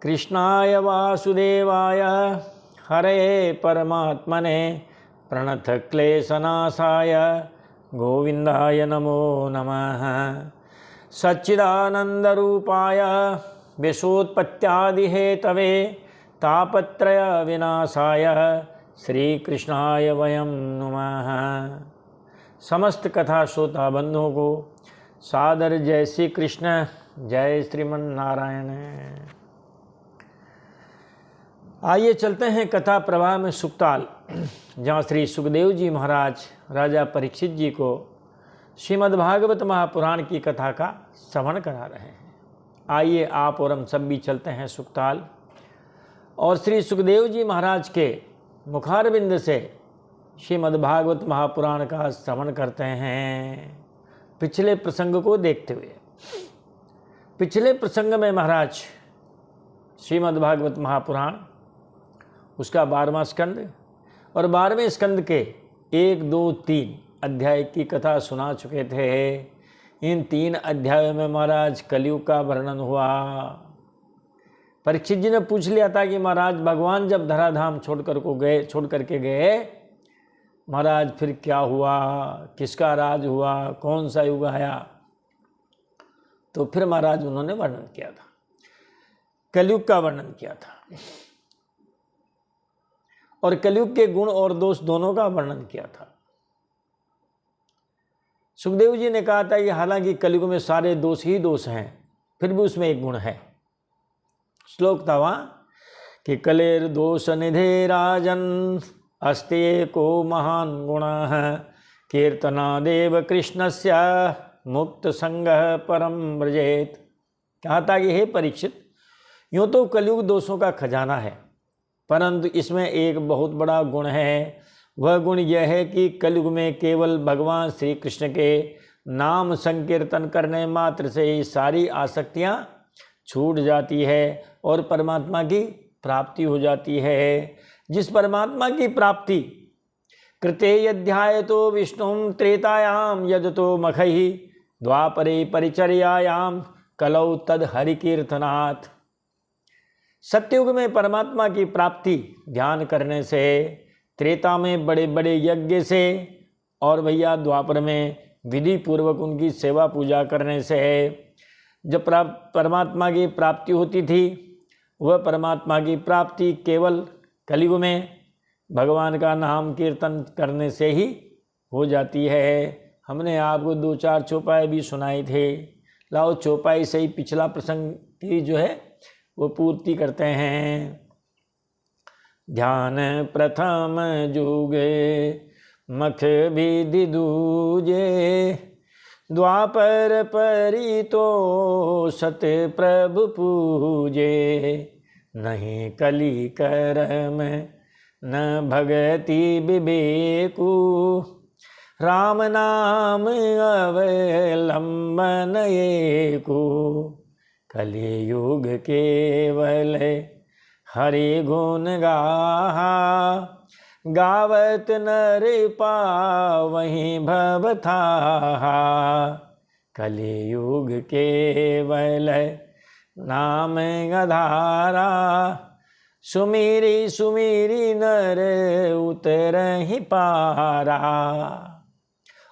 कृष्णाय वासुदेवाय हरे परमात्मने प्रणतक्लेशनाशाय गोविंदाय नमो नमः। सच्चिदानंदरूपाय विश्वोत्पत्त्यादिहेतवे तापत्रय विनाशाय श्रीकृष्णाय वयं नमः। समस्त कथा श्रोता बंधुओं को सादर जय श्री कृष्ण, जय श्रीमन नारायण। आइए चलते हैं कथा प्रवाह में सुक्ताल, जहाँ श्री सुखदेव जी महाराज राजा परीक्षित जी को श्रीमद्भागवत महापुराण की कथा का श्रवण करा रहे हैं। आइए आप और हम सब भी चलते हैं सुक्ताल और श्री सुखदेव जी महाराज के मुखारविंद से श्रीमद्भागवत महापुराण का श्रवण करते हैं। पिछले प्रसंग को देखते हुए, पिछले प्रसंग में महाराज श्रीमद्भागवत महापुराण उसका 12वां स्कंद और 12वें स्कंद के 1, 2, 3 अध्याय की कथा सुना चुके थे। इन 3 अध्यायों में महाराज कलयुग का वर्णन हुआ। परीक्षित जी ने पूछ लिया था कि महाराज भगवान जब धराधाम छोड़ करके गए महाराज फिर क्या हुआ, किसका राज हुआ, कौन सा युग आया। तो फिर महाराज उन्होंने वर्णन किया था, कलयुग का वर्णन किया था और कलयुग के गुण और दोष दोनों का वर्णन किया था। सुखदेव जी ने कहा था कि हालांकि कलयुग में सारे दोष ही दोष हैं, फिर भी उसमें एक गुण है। श्लोक था वहाँ कि कलेर दोष निधे राजन अस्ते को महान गुणः कीर्तनादेव कृष्णस्य मुक्त संगः परम व्रजेत। कहा था कि हे परीक्षित, यूँ तो कलयुग दोषों का खजाना है, परंतु इसमें एक बहुत बड़ा गुण है। वह गुण यह है कि कलयुग में केवल भगवान श्री कृष्ण के नाम संकीर्तन करने मात्र से ही सारी आसक्तियाँ छूट जाती है और परमात्मा की प्राप्ति हो जाती है। जिस परमात्मा की प्राप्ति कृते यध्याय तो विष्णुं त्रेतायाम यदतो मखहि द्वापरे परिचर्यायाम कलौ तद हरिकीर्तनात्। सत्ययुग में परमात्मा की प्राप्ति ध्यान करने से, त्रेता में बड़े बड़े यज्ञ से और भैया द्वापर में विधि पूर्वक उनकी सेवा पूजा करने से जब परमात्मा की प्राप्ति होती थी, वह परमात्मा की प्राप्ति केवल कलयुग में भगवान का नाम कीर्तन करने से ही हो जाती है। हमने आपको 2-4 चौपाई भी सुनाई थे। लाओ चौपाई से ही पिछला प्रसंग की जो है वो पूर्ति करते हैं। ध्यान प्रथम जुगे मख विधि दूजे द्वापर परितो सत प्रभु पूजे नहीं कली करम न भगति विवेकु राम नाम अवलंबन एकु कलियुग केवल हरि गुण गाहा गावत नर पावहि भवथाहा कलियुग केवल नाम आधारा सुमीरी सुमीरी नर उतरहि पारा।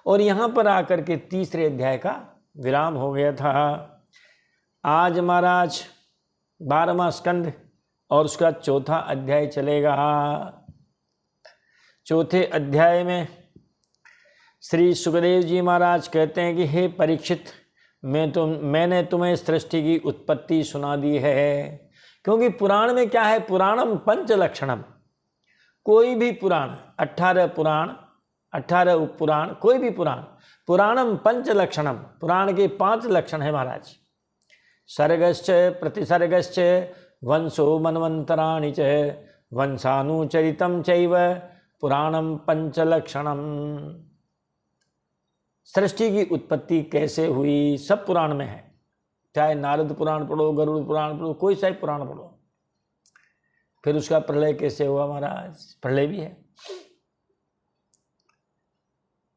और यहाँ पर आकर के 3रे अध्याय का विराम हो गया था। आज महाराज 12वां स्कंद और उसका 4था अध्याय चलेगा। 4थे अध्याय में श्री सुखदेव जी महाराज कहते हैं कि हे परीक्षित, मैंने तुम्हें सृष्टि की उत्पत्ति सुना दी है। क्योंकि पुराण में क्या है, पुराणम पंचलक्षणम। कोई भी पुराण, 18 पुराण, 18 उपपुराण, कोई भी पुराण, पुराणम पंचलक्षणम, पुराण के 5 लक्षण है महाराज। सर्गश्च प्रतिसर्गश्च वंशो मनवंतराणि च वंशानुचरितम चैव पुराणम पंचलक्षणम। सृष्टि की उत्पत्ति कैसे हुई सब पुराण में है। चाहे नारद पुराण पढ़ो, गरुड़ पुराण पढ़ो, कोई सा पुराण पढ़ो। फिर उसका प्रलय कैसे हुआ महाराज, प्रलय भी है।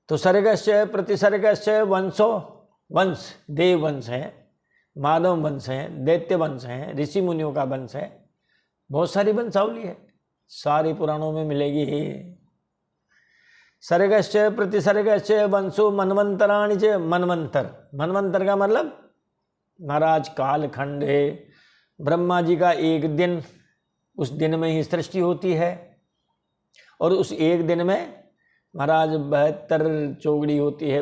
तो सर्गश्च प्रतिसर्गश्च वंशो, वंश देव वंश है, माधव वंश हैं, दैत्य वंश हैं, ऋषि मुनियों का वंश है, बहुत सारी वंशावली है, सारे पुराणों में मिलेगी। सर्गश्च प्रतिसर्गश्च वंशो मनवंतराणि च। मनवंतर, मनवंतर का मतलब महाराज कालखंड है। ब्रह्मा जी का एक दिन, उस दिन में ही सृष्टि होती है, और उस एक दिन में महाराज 72 चौगड़ी होती है,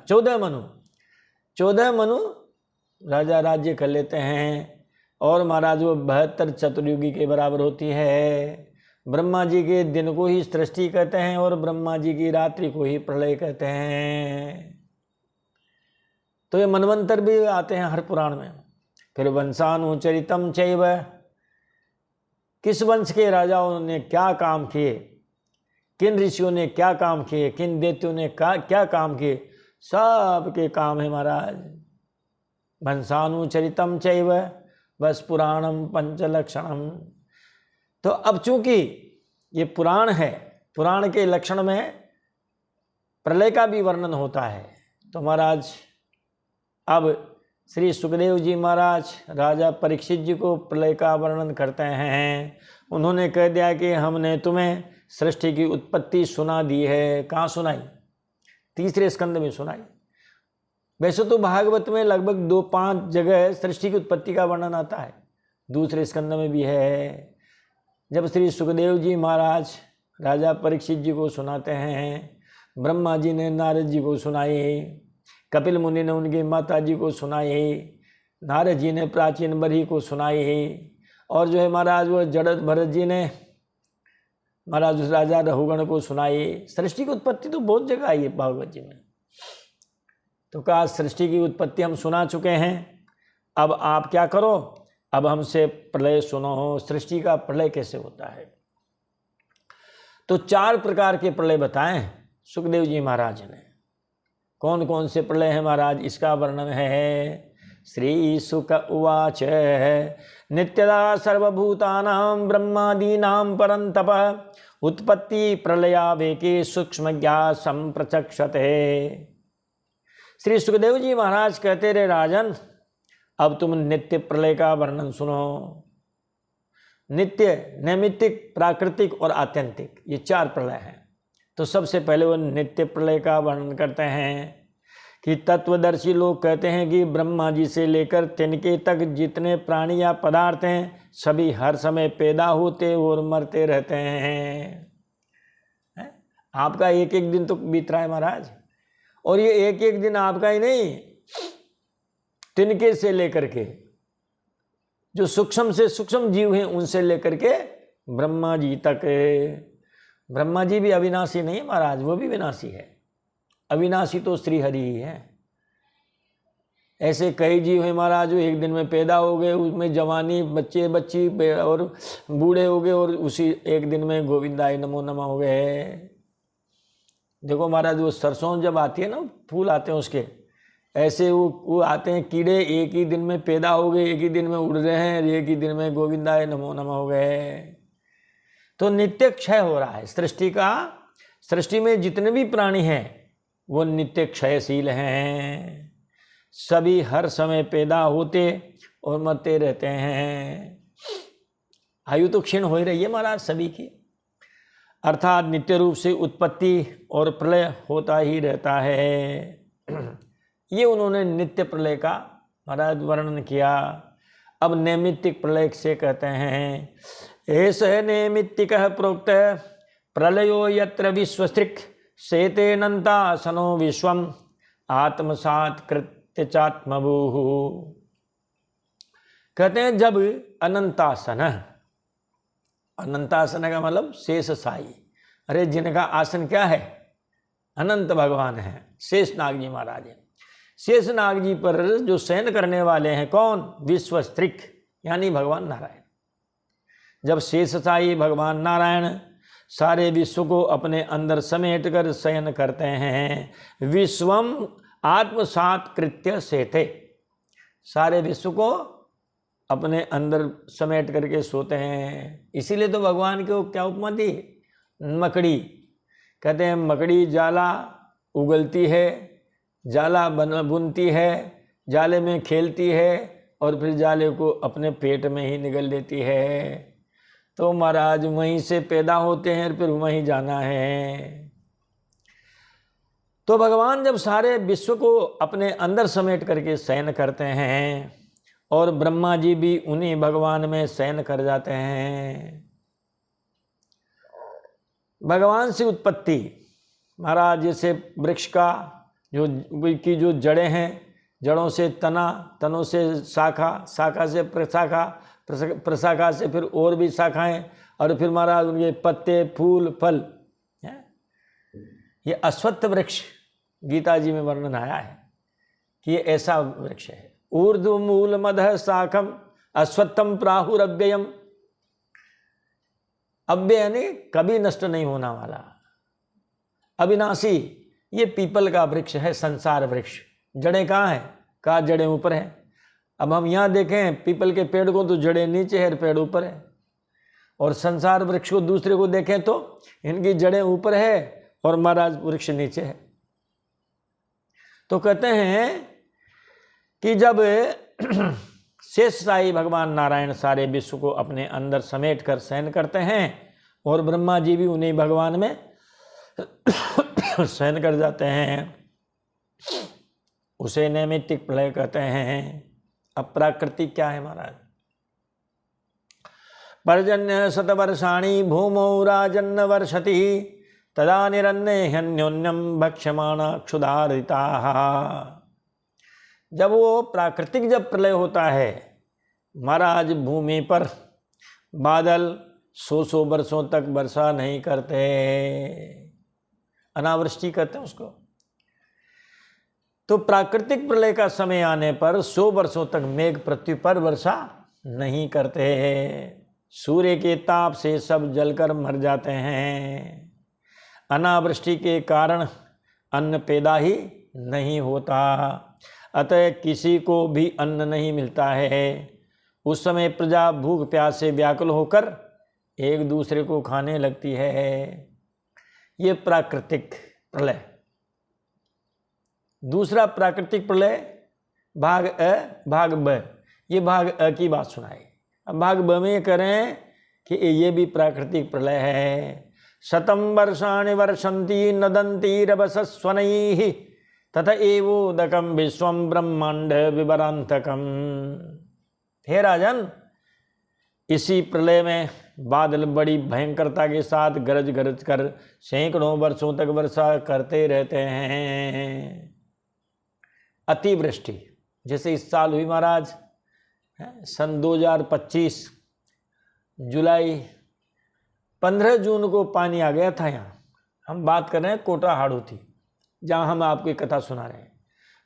14 मनु राजा राज्य कर लेते हैं, और महाराज वो 72 चतुर्युगी के बराबर होती है। ब्रह्मा जी के दिन को ही सृष्टि कहते हैं, और ब्रह्मा जी की रात्रि को ही प्रलय कहते हैं। तो ये मनवंतर भी आते हैं हर पुराण में। फिर वंशानुचरितम चैव, किस वंश के राजाओं ने क्या काम किए, किन ऋषियों ने क्या काम किए, किन दैत्यों ने क्या काम किए, सब के काम है महाराज। वंशानुचरितम चैव बस पुराणम पंचलक्षणम। तो अब चूंकि ये पुराण है, पुराण के लक्षण में प्रलय का भी वर्णन होता है, तो महाराज अब श्री सुखदेव जी महाराज राजा परीक्षित जी को प्रलय का वर्णन करते हैं। उन्होंने कह दिया कि हमने तुम्हें सृष्टि की उत्पत्ति सुना दी है। कहाँ सुनाई? तीसरे स्कंद में सुनाई। वैसे तो भागवत में लगभग 2-5 जगह सृष्टि की उत्पत्ति का वर्णन आता है, दूसरे स्कंद में भी है। जब श्री सुखदेव जी महाराज राजा परीक्षित जी को सुनाते हैं, ब्रह्मा जी ने नारद जी को सुनाई, कपिल मुनि ने उनकी माता जी को सुनाई, नारद जी ने प्राचीन बरही को सुनाई, और जो है महाराज वो जड़त भरत जी ने महाराज उस राजा रघुगण को सुनाई। सृष्टि की उत्पत्ति तो बहुत जगह आई है भागवत जी में। तो कहा सृष्टि की उत्पत्ति हम सुना चुके हैं, अब आप क्या करो, अब हमसे प्रलय सुनो, सृष्टि का प्रलय कैसे होता है। तो 4 प्रकार के प्रलय बताएं सुखदेव जी महाराज ने। कौन कौन से प्रलय हैं महाराज, इसका वर्णन है। श्री सुक उवाच नित्यदा सर्वभूतानां ब्रह्मादीनां परन्तप उत्पत्ति प्रलयावेके सूक्ष्मज्ञा संप्रचक्षते। श्री सुखदेव जी महाराज कहते रहे, राजन अब तुम नित्य प्रलय का वर्णन सुनो। नित्य, नैमित्तिक, प्राकृतिक और आत्यंतिक, ये 4 प्रलय हैं। तो सबसे पहले वो नित्य प्रलय का वर्णन करते हैं कि तत्वदर्शी लोग कहते हैं कि ब्रह्मा जी से लेकर तिनके तक जितने प्राणी या पदार्थ हैं सभी हर समय पैदा होते और मरते रहते हैं। आपका एक एक दिन तो बीत रहा है महाराज, और ये एक एक दिन आपका ही नहीं, तिनके से लेकर के जो सूक्ष्म से सूक्ष्म जीव हैं उनसे लेकर के ब्रह्मा जी तक। ब्रह्मा जी भी अविनाशी नहीं महाराज, वो भी विनाशी है। अविनाशी तो श्री हरि ही है। ऐसे कई जीव हैं महाराज जो एक दिन में पैदा हो गए, उसमें जवानी, बच्चे बच्ची और बूढ़े हो गए, और उसी एक दिन में गोविंदाय नमो नमः हो गए। देखो महाराज वो सरसों जब आती है ना, फूल आते हैं उसके, ऐसे वो आते हैं कीड़े, एक ही दिन में पैदा हो गए, एक ही दिन में उड़ रहे हैं, एक ही दिन में गोविंदाय नमो नमः हो गए। तो नित्य क्षय हो रहा है सृष्टि का। सृष्टि में जितने भी प्राणी हैं वो नित्य क्षयशील हैं, सभी हर समय पैदा होते और मरते रहते हैं। आयु तो क्षीण हो ही रही है महाराज सभी की, अर्थात नित्य रूप से उत्पत्ति और प्रलय होता ही रहता है। ये उन्होंने नित्य प्रलय का महाराज वर्णन किया। अब नैमित्तिक प्रलय से कहते हैं, एष नैमित्तिक प्रोक्त प्रलयो यत्र विश्वसृक् शेतेनन्तासनो विश्वम आत्मसात् कृत्य चात्मभूः। कहते हैं जब अनंतासन, अनंतासन का मतलब शेष साई, अरे जिनका आसन क्या है, अनंत भगवान है, शेष नाग जी महाराज है। शेष नाग जी पर जो शयन करने वाले हैं कौन, विश्वसृक् यानी भगवान नारायण। जब शेष साई भगवान नारायण सारे विश्व को अपने अंदर समेट कर शयन करते हैं, विश्वम आत्मसात् कृत्य सेते, सारे विश्व को अपने अंदर समेट करके सोते हैं। इसीलिए तो भगवान को क्या उपमा दी, मकड़ी। कहते हैं मकड़ी जाला उगलती है, जाला बुनती है, जाले में खेलती है और फिर जाले को अपने पेट में ही निगल लेती है। तो महाराज वहीं से पैदा होते हैं फिर वहीं जाना है। तो भगवान जब सारे विश्व को अपने अंदर समेट करके शयन करते हैं और ब्रह्मा जी भी उन्हीं भगवान में शयन कर जाते हैं। भगवान से उत्पत्ति महाराज जैसे वृक्ष का जो जड़ें हैं, जड़ों से तना, तनों से शाखा, शाखा से प्रशाखा, प्रशाखा से फिर और भी शाखाएं और फिर महाराज उनके पत्ते, फूल, फल। ये अश्वत्थ वृक्ष गीता जी में वर्णन आया है कि ये ऐसा वृक्ष है। ऊर्ध्व मूल मदः शाखम अश्वत्थम प्राहुरव्ययम। अव्यय यानी कभी नष्ट नहीं होना वाला, अविनाशी। ये पीपल का वृक्ष है, संसार वृक्ष। जड़ें कहाँ है? कहाँ जड़ें ऊपर है। अब हम यहाँ देखें पीपल के पेड़ को तो जड़ें नीचे है, पेड़ ऊपर है। और संसार वृक्ष को दूसरे को देखें तो इनकी जड़ें ऊपर है और महाराज वृक्ष नीचे है। तो कहते हैं कि जब शेष साई भगवान नारायण सारे विश्व को अपने अंदर समेट कर शयन करते हैं और ब्रह्मा जी भी उन्हीं भगवान में शयन कर जाते हैं, उसे नैमित्तिक प्रलय कहते हैं। अब प्राकृतिक क्या है महाराज? पर्जन्य शतवर्षाणि भूमौ राजन्न वर्षति तदा निरन्ने ह्यन्योन्यम भक्ष्यमाणा क्षुधारिताः। जब वो प्राकृतिक जब प्रलय होता है महाराज, भूमि पर बादल 100 वर्षों तक वर्षा नहीं करते, अनावृष्टि कहते हैं उसको। तो प्राकृतिक प्रलय का समय आने पर 100 वर्षों तक मेघ पृथ्वी पर वर्षा नहीं करते, सूर्य के ताप से सब जलकर मर जाते हैं। अनावृष्टि के कारण अन्न पैदा ही नहीं होता, अतः किसी को भी अन्न नहीं मिलता है। उस समय प्रजा भूख प्यास से व्याकुल होकर एक दूसरे को खाने लगती है। ये प्राकृतिक प्रलय। दूसरा प्राकृतिक प्रलय भाग अ भाग ब। ये भाग अ की बात सुनाई। अब भाग ब में करें कि ये भी प्राकृतिक प्रलय है। शतम वर्षाणि वर्षन्ति नदन्ति रभसस्वनैः तथा एवोदकम विश्वम ब्रह्मांड विवरांतकम। हे राजन, इसी प्रलय में बादल बड़ी भयंकरता के साथ गरज गरज कर सैकड़ों वर्षों तक वर्षा करते रहते हैं। अतिवृष्टि जैसे इस साल हुई महाराज, सन 2025 जुलाई 15 जून को पानी आ गया था। यहाँ हम बात कर रहे हैं कोटा हाड़ौती, जहाँ हम आपकी कथा सुना रहे हैं।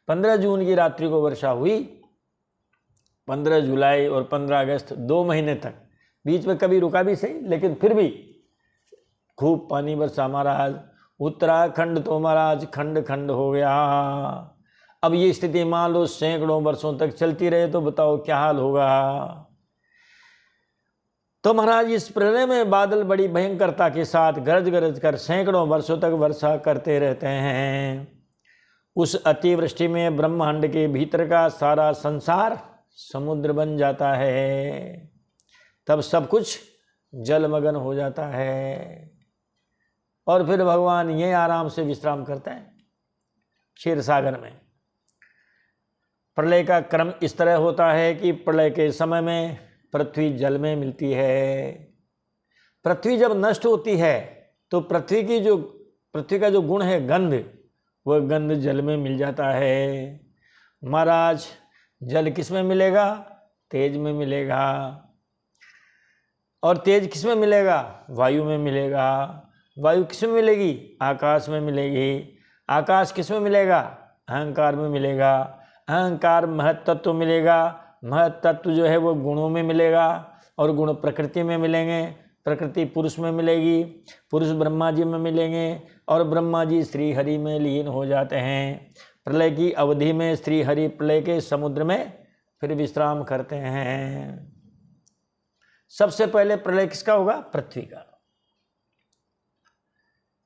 15 जून की रात्रि को वर्षा हुई, 15 जुलाई और 15 अगस्त 2 महीने तक, बीच में कभी रुका भी सही, लेकिन फिर भी खूब पानी बरसा महाराज। उत्तराखंड तो महाराज खंड खंड हो गया। अब ये स्थिति मान लो सैकड़ों वर्षों तक चलती रहे तो बताओ क्या हाल होगा। तो महाराज इस प्रलय में बादल बड़ी भयंकरता के साथ गरज गरज कर सैकड़ों वर्षों तक वर्षा करते रहते हैं। उस अतिवृष्टि में ब्रह्मांड के भीतर का सारा संसार समुद्र बन जाता है। तब सब कुछ जलमग्न हो जाता है और फिर भगवान ये आराम से विश्राम करते हैं क्षीर सागर में। प्रलय का क्रम इस तरह होता है कि प्रलय के समय में पृथ्वी जल में मिलती है। पृथ्वी जब नष्ट होती है तो पृथ्वी का जो गुण है गंध, वह गंध जल में मिल जाता है। महाराज जल किस में मिलेगा? तेज में मिलेगा। और तेज किस में मिलेगा? वायु में मिलेगा। वायु किस में मिलेगी? आकाश में मिलेगी। आकाश किस में मिलेगा? अहंकार में मिलेगा। अहंकार महत्तत्व मिलेगा। महत्तत्व जो है वो गुणों में मिलेगा और गुण प्रकृति में मिलेंगे। प्रकृति पुरुष में मिलेगी, पुरुष ब्रह्मा जी में मिलेंगे और ब्रह्मा जी श्री हरि में लीन हो जाते हैं। प्रलय की अवधि में श्री हरि प्रलय के समुद्र में फिर विश्राम करते हैं। सबसे पहले प्रलय किसका होगा? पृथ्वी का।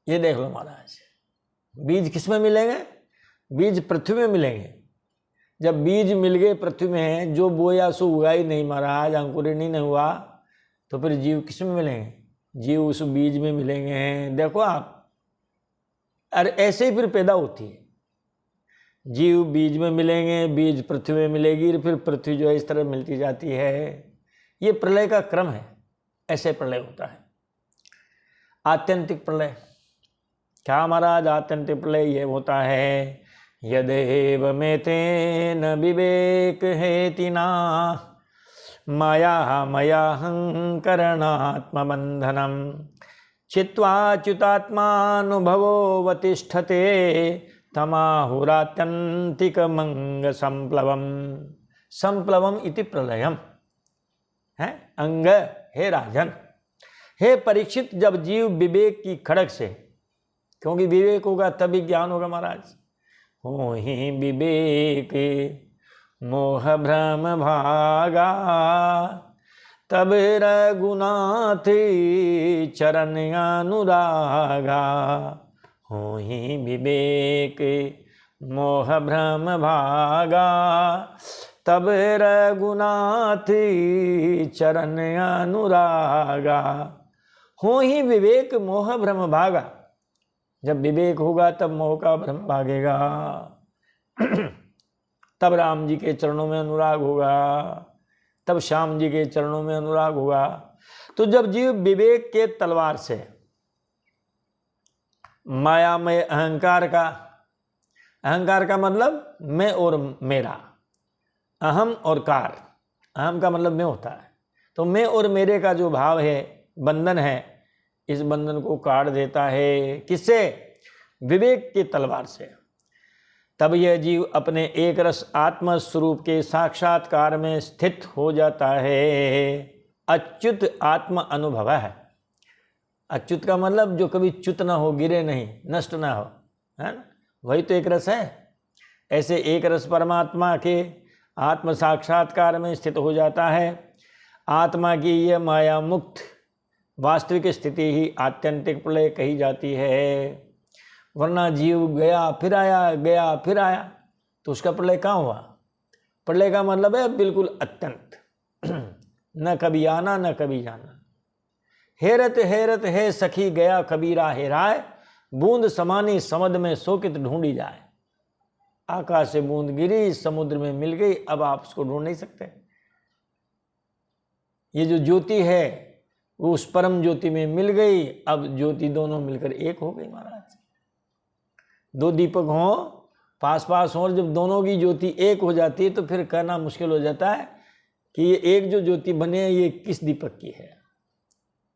ये देख लो महाराज, बीज किस में मिलेंगे? बीज पृथ्वी में मिलेंगे। जब बीज मिल गए पृथ्वी में, जो बोया सो हुआ ही नहीं महाराज, अंकुरित नहीं हुआ, तो फिर जीव किस में मिलेंगे? जीव उस बीज में मिलेंगे। देखो आप, अरे ऐसे ही फिर पैदा होती है, जीव बीज में मिलेंगे, बीज पृथ्वी में मिलेगी, फिर पृथ्वी जो है इस तरह मिलती जाती है। ये प्रलय का क्रम है, ऐसे प्रलय होता है। आत्यंतिक प्रलय क्या महाराज? आत्यंतिक प्रलय ये होता है, यदेव में तेन विवेक हेतिना माया मयाहंकरणात्मबंधनम चित्वाच्युतात्मानुभवोऽवतिष्ठते तमाहुरात्यंतिकमंग संप्लवम। संप्लवम इति प्रलयम है। अंग, हे राजन, हे परीक्षित, जब जीव विवेक की खड़क से, क्योंकि विवेक होगा तभी ज्ञान होगा महाराज, हो ही विवेक मोह भ्रम भागा तब रघुनाथ चरण अनुरागा। हो ही विवेक मोह भ्रम भागा तब रघुनाथ चरण अनुरागा। हो ही विवेक मोह भ्रम भागा, जब विवेक होगा तब मोह का भ्रम भागेगा, तब राम जी के चरणों में अनुराग होगा, तब श्याम जी के चरणों में अनुराग होगा। तो जब जीव विवेक के तलवार से मायामय अहंकार का मतलब मैं और मेरा, अहम और कार, अहम का मतलब मैं होता है, तो मैं और मेरे का जो भाव है, बंधन है, इस बंधन को काट देता है। किससे? विवेक की तलवार से। तब यह जीव अपने एक रस आत्म स्वरूप के साक्षात्कार में स्थित हो जाता है। अच्युत आत्म अनुभव है। अच्युत का मतलब जो कभी च्युत ना हो, गिरे नहीं, नष्ट ना हो, है ना, वही तो एक रस है। ऐसे एक रस परमात्मा के आत्म साक्षात्कार में स्थित हो जाता है। आत्मा की यह माया मुक्त वास्तविक स्थिति ही आत्यंतिक प्रलय कही जाती है। वरना जीव गया फिर आया, गया फिर आया, तो उसका प्रलय कहाँ हुआ? प्रलय का मतलब है बिल्कुल अत्यंत, न कभी आना न कभी जाना। हेरत हेरत है सखी गया कबीरा हेराए, बूंद समानी समद में सोकित ढूंढी जाए। आकाश से बूंद गिरी, समुद्र में मिल गई, अब आप उसको ढूंढ नहीं सकते। ये जो ज्योति है वो उस परम ज्योति में मिल गई, अब ज्योति दोनों मिलकर एक हो गई महाराज। दो दीपक हों, पास पास हों, और जब दोनों की ज्योति एक हो जाती है तो फिर कहना मुश्किल हो जाता है कि ये एक जो ज्योति बने ये किस दीपक की है।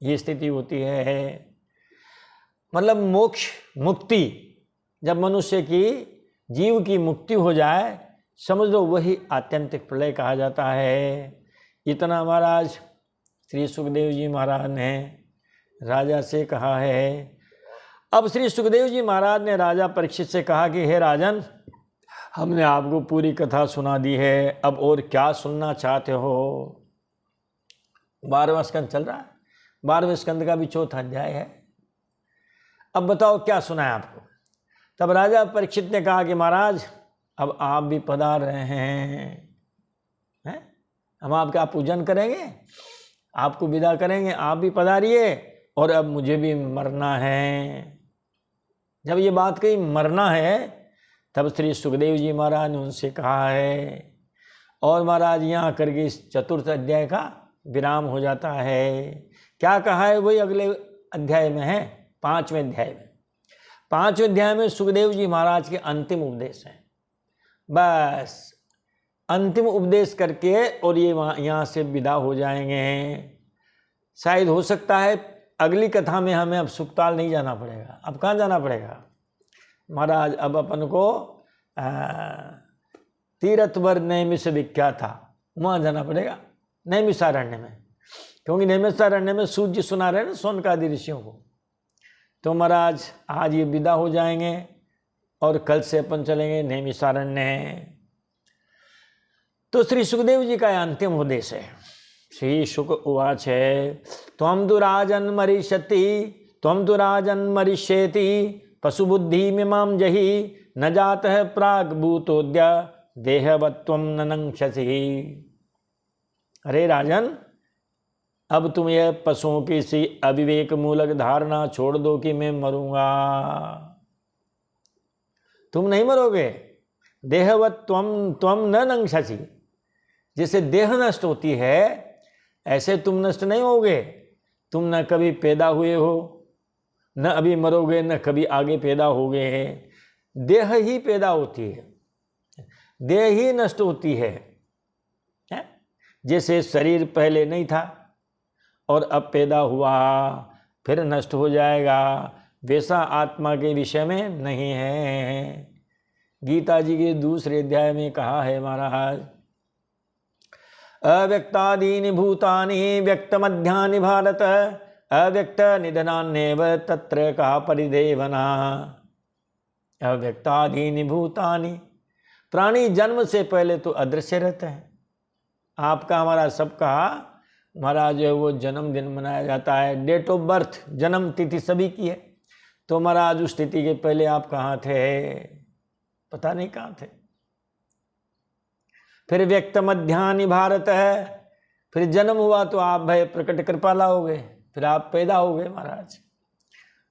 ये स्थिति होती है। मतलब मोक्ष, मुक्ति, जब मनुष्य की, जीव की मुक्ति हो जाए, समझ लो वही आत्यंतिक प्रलय कहा जाता है। इतना महाराज श्री सुखदेव जी महाराज ने राजा से कहा है। अब श्री सुखदेव जी महाराज ने राजा परीक्षित से कहा कि हे राजन, हमने आपको पूरी कथा सुना दी है, अब और क्या सुनना चाहते हो? 12वां स्कंद चल रहा है, 12वें स्कंद का भी 4था अध्याय है। अब बताओ क्या सुना है आपको? तब राजा परीक्षित ने कहा कि महाराज, अब आप भी पधार रहे हैं, हम आपका पूजन करेंगे, आपको विदा करेंगे, आप भी पधारिए, और अब मुझे भी मरना है। जब ये बात कही मरना है, तब श्री सुखदेव जी महाराज ने उनसे कहा है, और महाराज यहाँ करके इस 4th अध्याय का विराम हो जाता है। क्या कहा है वही अगले अध्याय में है, 5वें अध्याय में। 5वें अध्याय में सुखदेव जी महाराज के अंतिम उपदेश हैं। बस अंतिम उपदेश करके और ये यहाँ से विदा हो जाएंगे। शायद हो सकता है अगली कथा में हमें अब सुखताल नहीं जाना पड़ेगा। अब कहाँ जाना पड़ेगा महाराज? अब अपन को तीर्थवर नैमिष विख्यात था, वहाँ जाना पड़ेगा, नैमिषारण्य में, क्योंकि नैमिषारण्य में सूर्य जी सुना रहे ना सोनकादि ऋषियों को। तो महाराज आज ये विदा हो जाएंगे और कल से अपन चलेंगे नैमिषारण्य। तो श्री सुखदेव जी का अंतिम उपदेश है। श्री शुक उवाच है, त्वं तु राजन् मरिष्यति, त्वं तु राजन् मरिष्येति, पशुबुद्धि मिमां जहि, न जातः प्राग् भूतोऽद्य देहवत्वम न नंक्षसि। अरे राजन, अब तुम यह पशुओं की सी अविवेक मूलक धारणा छोड़ दो कि मैं मरूंगा। तुम नहीं मरोगे। देहवत्वम त्वम न नंक्षसि, जैसे देह नष्ट होती है ऐसे तुम नष्ट नहीं होगे। तुम न कभी पैदा हुए हो, न अभी मरोगे, न कभी आगे पैदा होगे। देह ही पैदा होती है, देह ही नष्ट होती है। जैसे शरीर पहले नहीं था और अब पैदा हुआ फिर नष्ट हो जाएगा, वैसा आत्मा के विषय में नहीं है। गीता जी के दूसरे अध्याय में कहा है महाराज, अव्यक्तादीनि भूतानि व्यक्तमध्यानि भारत अव्यक्त निधनान्येव तत्र का परिदेवना। अव्यक्तादीनि भूतानि, प्राणी जन्म से पहले तो अदृश्य रहते हैं। आपका हमारा सबका महाराज जो है वो जन्मदिन मनाया जाता है, डेट ऑफ बर्थ, जन्म तिथि सभी की है। तो महाराज उस तिथि के पहले आप कहाँ थे? पता नहीं कहाँ थे। फिर व्यक्त मध्यानि भारत है, फिर जन्म हुआ तो आप भय प्रकट कृपाला हो गए, फिर आप पैदा हो गए महाराज।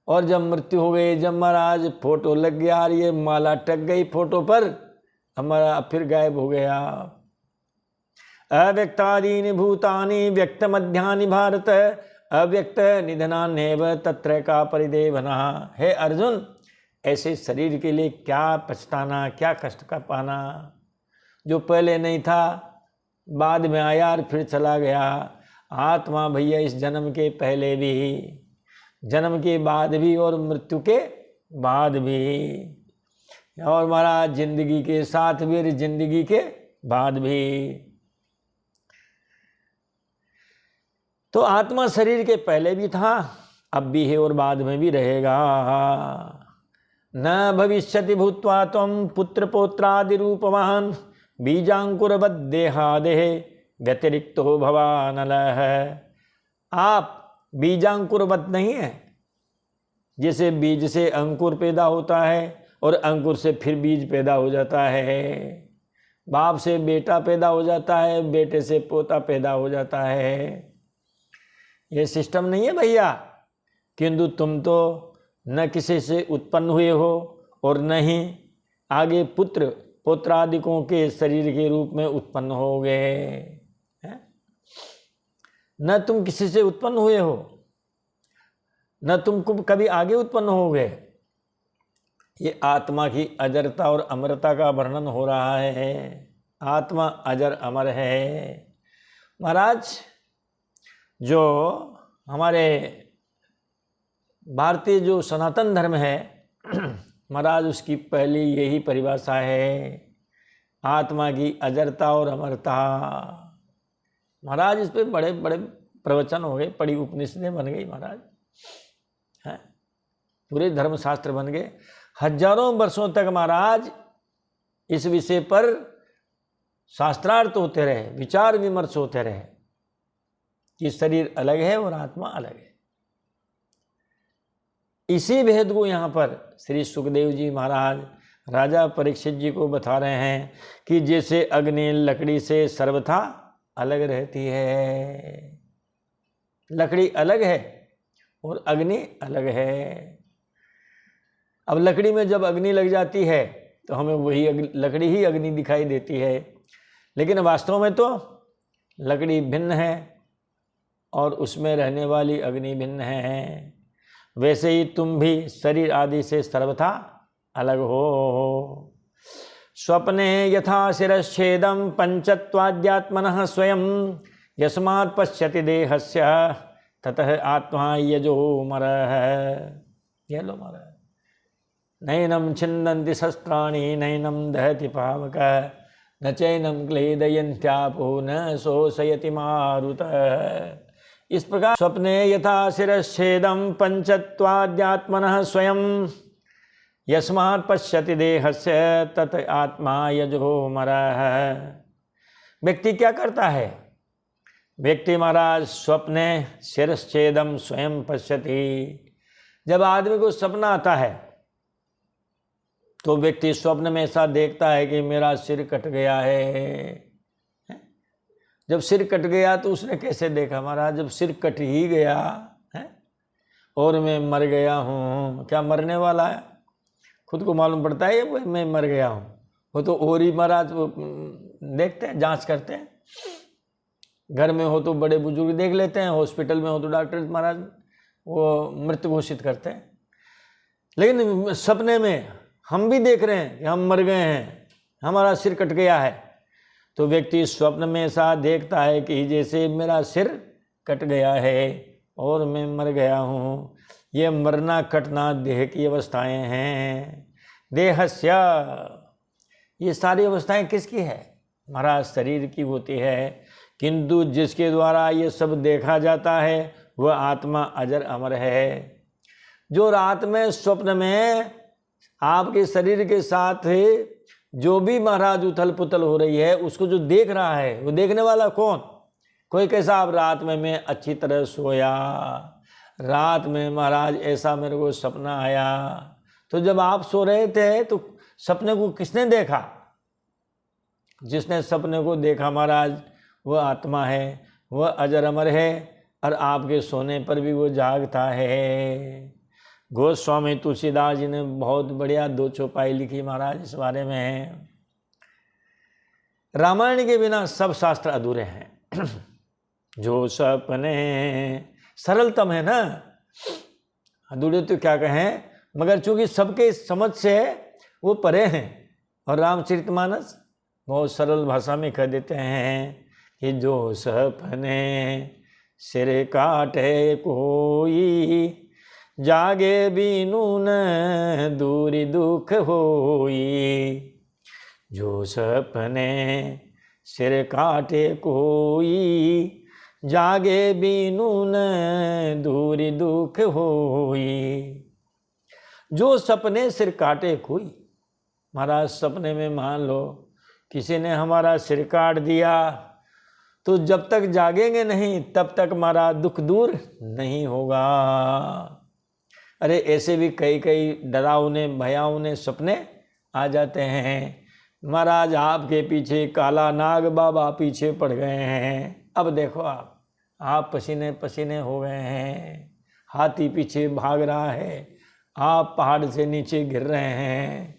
और जब मृत्यु हो गई, जब महाराज फोटो लग गया, ये माला टक गई फोटो पर, हमारा फिर गायब हो गया। अव्यक्तादीनि भूतानि व्यक्त मध्यानि भारत अव्यक्त निधनान्येव तत्र का परिदेवना। हे अर्जुन, ऐसे शरीर के लिए क्या पछताना, क्या कष्ट का पाना, जो पहले नहीं था बाद में आया और फिर चला गया। आत्मा भैया इस जन्म के पहले भी, जन्म के बाद भी और मृत्यु के बाद भी, और महाराज जिंदगी के साथ भी और जिंदगी के बाद भी। तो आत्मा शरीर के पहले भी था, अब भी है और बाद में भी रहेगा। न भविष्यति भूत्वा त्वं पुत्र पौत्रादि रूपवान बीजांकुरवद देहादेह व्यतिरिक्तो भवानलः। आप बीजांकुरवत नहीं है, जैसे बीज से अंकुर पैदा होता है और अंकुर से फिर बीज पैदा हो जाता है, बाप से बेटा पैदा हो जाता है, बेटे से पोता पैदा हो जाता है। ये सिस्टम नहीं है भैया। किंतु तुम तो न किसी से उत्पन्न हुए हो और न ही आगे पुत्र पौत्रादिकों के शरीर के रूप में उत्पन्न हो गए। न तुम किसी से उत्पन्न हुए हो, न तुम कभी आगे उत्पन्न हो गए। ये आत्मा की अजरता और अमरता का वर्णन हो रहा है। आत्मा अजर अमर है महाराज। जो हमारे भारतीय जो सनातन धर्म है महाराज, उसकी पहली यही परिभाषा है, आत्मा की अजरता और अमरता। महाराज इस पे बड़े बड़े प्रवचन हो गए, बड़ी उपनिषदें बन गई महाराज, हैं पूरे धर्मशास्त्र बन गए। हजारों वर्षों तक महाराज इस विषय पर शास्त्रार्थ होते रहे, विचार विमर्श होते रहे कि शरीर अलग है और आत्मा अलग है। इसी भेद को यहाँ पर श्री सुखदेव जी महाराज राजा परीक्षित जी को बता रहे हैं कि जैसे अग्नि लकड़ी से सर्वथा अलग रहती है। लकड़ी अलग है और अग्नि अलग है। अब लकड़ी में जब अग्नि लग जाती है तो हमें वही लकड़ी ही अग्नि दिखाई देती है, लेकिन वास्तव में तो लकड़ी भिन्न है और उसमें रहने वाली अग्नि भिन्न है। वैसे ही तुम भी शरीर आदि से सर्वथा अलग हो। स्वप्ने यथा शिरश्छेदम पंचत्वाद्यात्मनः स्वयं यस्मात् पश्यति देहस्य ततः आत्मा यजो मरः। ये लो मरः। नैनं छिन्दन्ति शस्त्राणि नैनं दहति पावकः न चैनं क्लेदयन्त्यापो न शोषयति मारुतः। इस प्रकार स्वप्ने यथा शिरश्छेदम पंचत्वाद्यात्मनः स्वयं यस्मात् पश्यति देहस्य तत आत्मा यजो मरः। व्यक्ति क्या करता है? व्यक्ति महाराज स्वप्ने शिरश्छेदम स्वयं पश्यति। जब आदमी को सपना आता है तो व्यक्ति स्वप्न में ऐसा देखता है कि मेरा सिर कट गया है। जब सिर कट गया तो उसने कैसे देखा महाराज? जब सिर कट ही गया है और मैं मर गया हूँ। क्या मरने वाला है? खुद को मालूम पड़ता है ये मैं मर गया हूँ। वो तो और ही महाराज वो देखते हैं, जांच करते हैं। घर में हो तो बड़े बुजुर्ग देख लेते हैं, हॉस्पिटल में हो तो डॉक्टर महाराज वो मृत घोषित करते हैं। लेकिन सपने में हम भी देख रहे हैं कि हम मर गए हैं, हमारा सिर कट गया है। तो व्यक्ति स्वप्न में ऐसा देखता है कि जैसे मेरा सिर कट गया है और मैं मर गया हूँ। ये मरना कटना देह की अवस्थाएं हैं। देहस्य, ये सारी अवस्थाएं किसकी है? महाराज शरीर की होती है। किंतु जिसके द्वारा ये सब देखा जाता है वह आत्मा अजर अमर है। जो रात में स्वप्न में आपके शरीर के साथ जो भी महाराज उथल पुथल हो रही है उसको जो देख रहा है वो देखने वाला कौन? कोई कैसा? आप रात में मैं अच्छी तरह सोया, रात में महाराज ऐसा मेरे को सपना आया। तो जब आप सो रहे थे तो सपने को किसने देखा? जिसने सपने को देखा महाराज वह आत्मा है, वह अजर अमर है और आपके सोने पर भी वो जागता है। गोस्वामी तुलसीदास जी ने बहुत बढ़िया 2 चौपाई लिखी महाराज इस बारे में। रामायण के बिना सब शास्त्र अधूरे हैं। जो सपने सरलतम है ना, अधूरे तो क्या कहें, मगर चूंकि सबके समझ से वो परे हैं। और रामचरितमानस बहुत सरल भाषा में कह देते हैं कि जो सपने सिर काटे कोई, जागे बीनू न दूरी दुख होई। जो सपने सिर काटे कोई, जागे बीनू न दूरी दुख होई। जो सपने सिर काटे कोई, महाराज सपने में मान लो किसी ने हमारा सिर काट दिया तो जब तक जागेंगे नहीं तब तक हमारा दुख दूर नहीं होगा। अरे ऐसे भी कई डरावने भयावने सपने आ जाते हैं। महाराज आपके पीछे काला नाग बाबा पीछे पड़ गए हैं। अब देखो आप पसीने पसीने हो गए हैं। हाथी पीछे भाग रहा है, आप पहाड़ से नीचे गिर रहे हैं।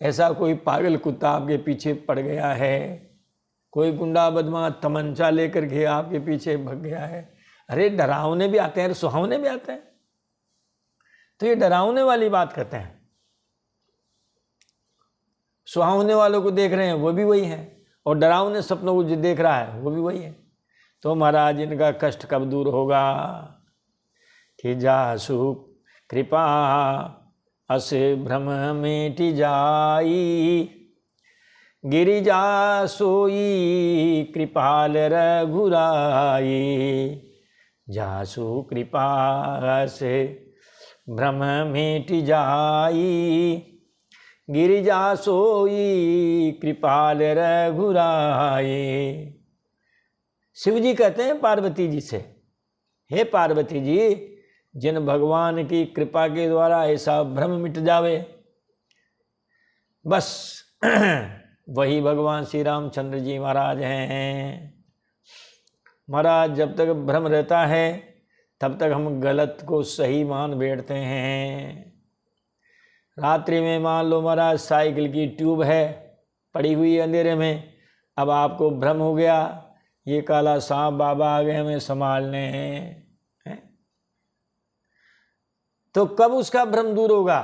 ऐसा कोई पागल कुत्ता आपके पीछे पड़ गया है, कोई गुंडा बदमाश तमंचा लेकर के आपके पीछे भाग गया है। अरे डरावने भी आते हैं, सुहावने भी आते हैं। तो ये डरावने वाली बात करते हैं। सुहावने वालों को देख रहे हैं वो भी वही है, और डरावने सपनों को जो देख रहा है वो भी वही है। तो महाराज इनका कष्ट कब दूर होगा? कि जासु कृपा अस भ्रम मिटि जाई, गिरिजा सोई कृपाल रघुराई। जासु कृपा से भ्रम मिटि जाई, गिरिजा सोई कृपाल रघुराई। शिव जी कहते हैं पार्वती जी से, हे पार्वती जी, जिन भगवान की कृपा के द्वारा ऐसा भ्रम मिट जावे, बस वही भगवान श्री रामचंद्र जी महाराज हैं। महाराज जब तक भ्रम रहता है तब तक हम गलत को सही मान बैठते हैं। रात्रि में मान लो महाराज साइकिल की ट्यूब है पड़ी हुई अंधेरे में, अब आपको भ्रम हो गया ये काला सांप बाबा आ गए हमें संभालने हैं। तो कब उसका भ्रम दूर होगा?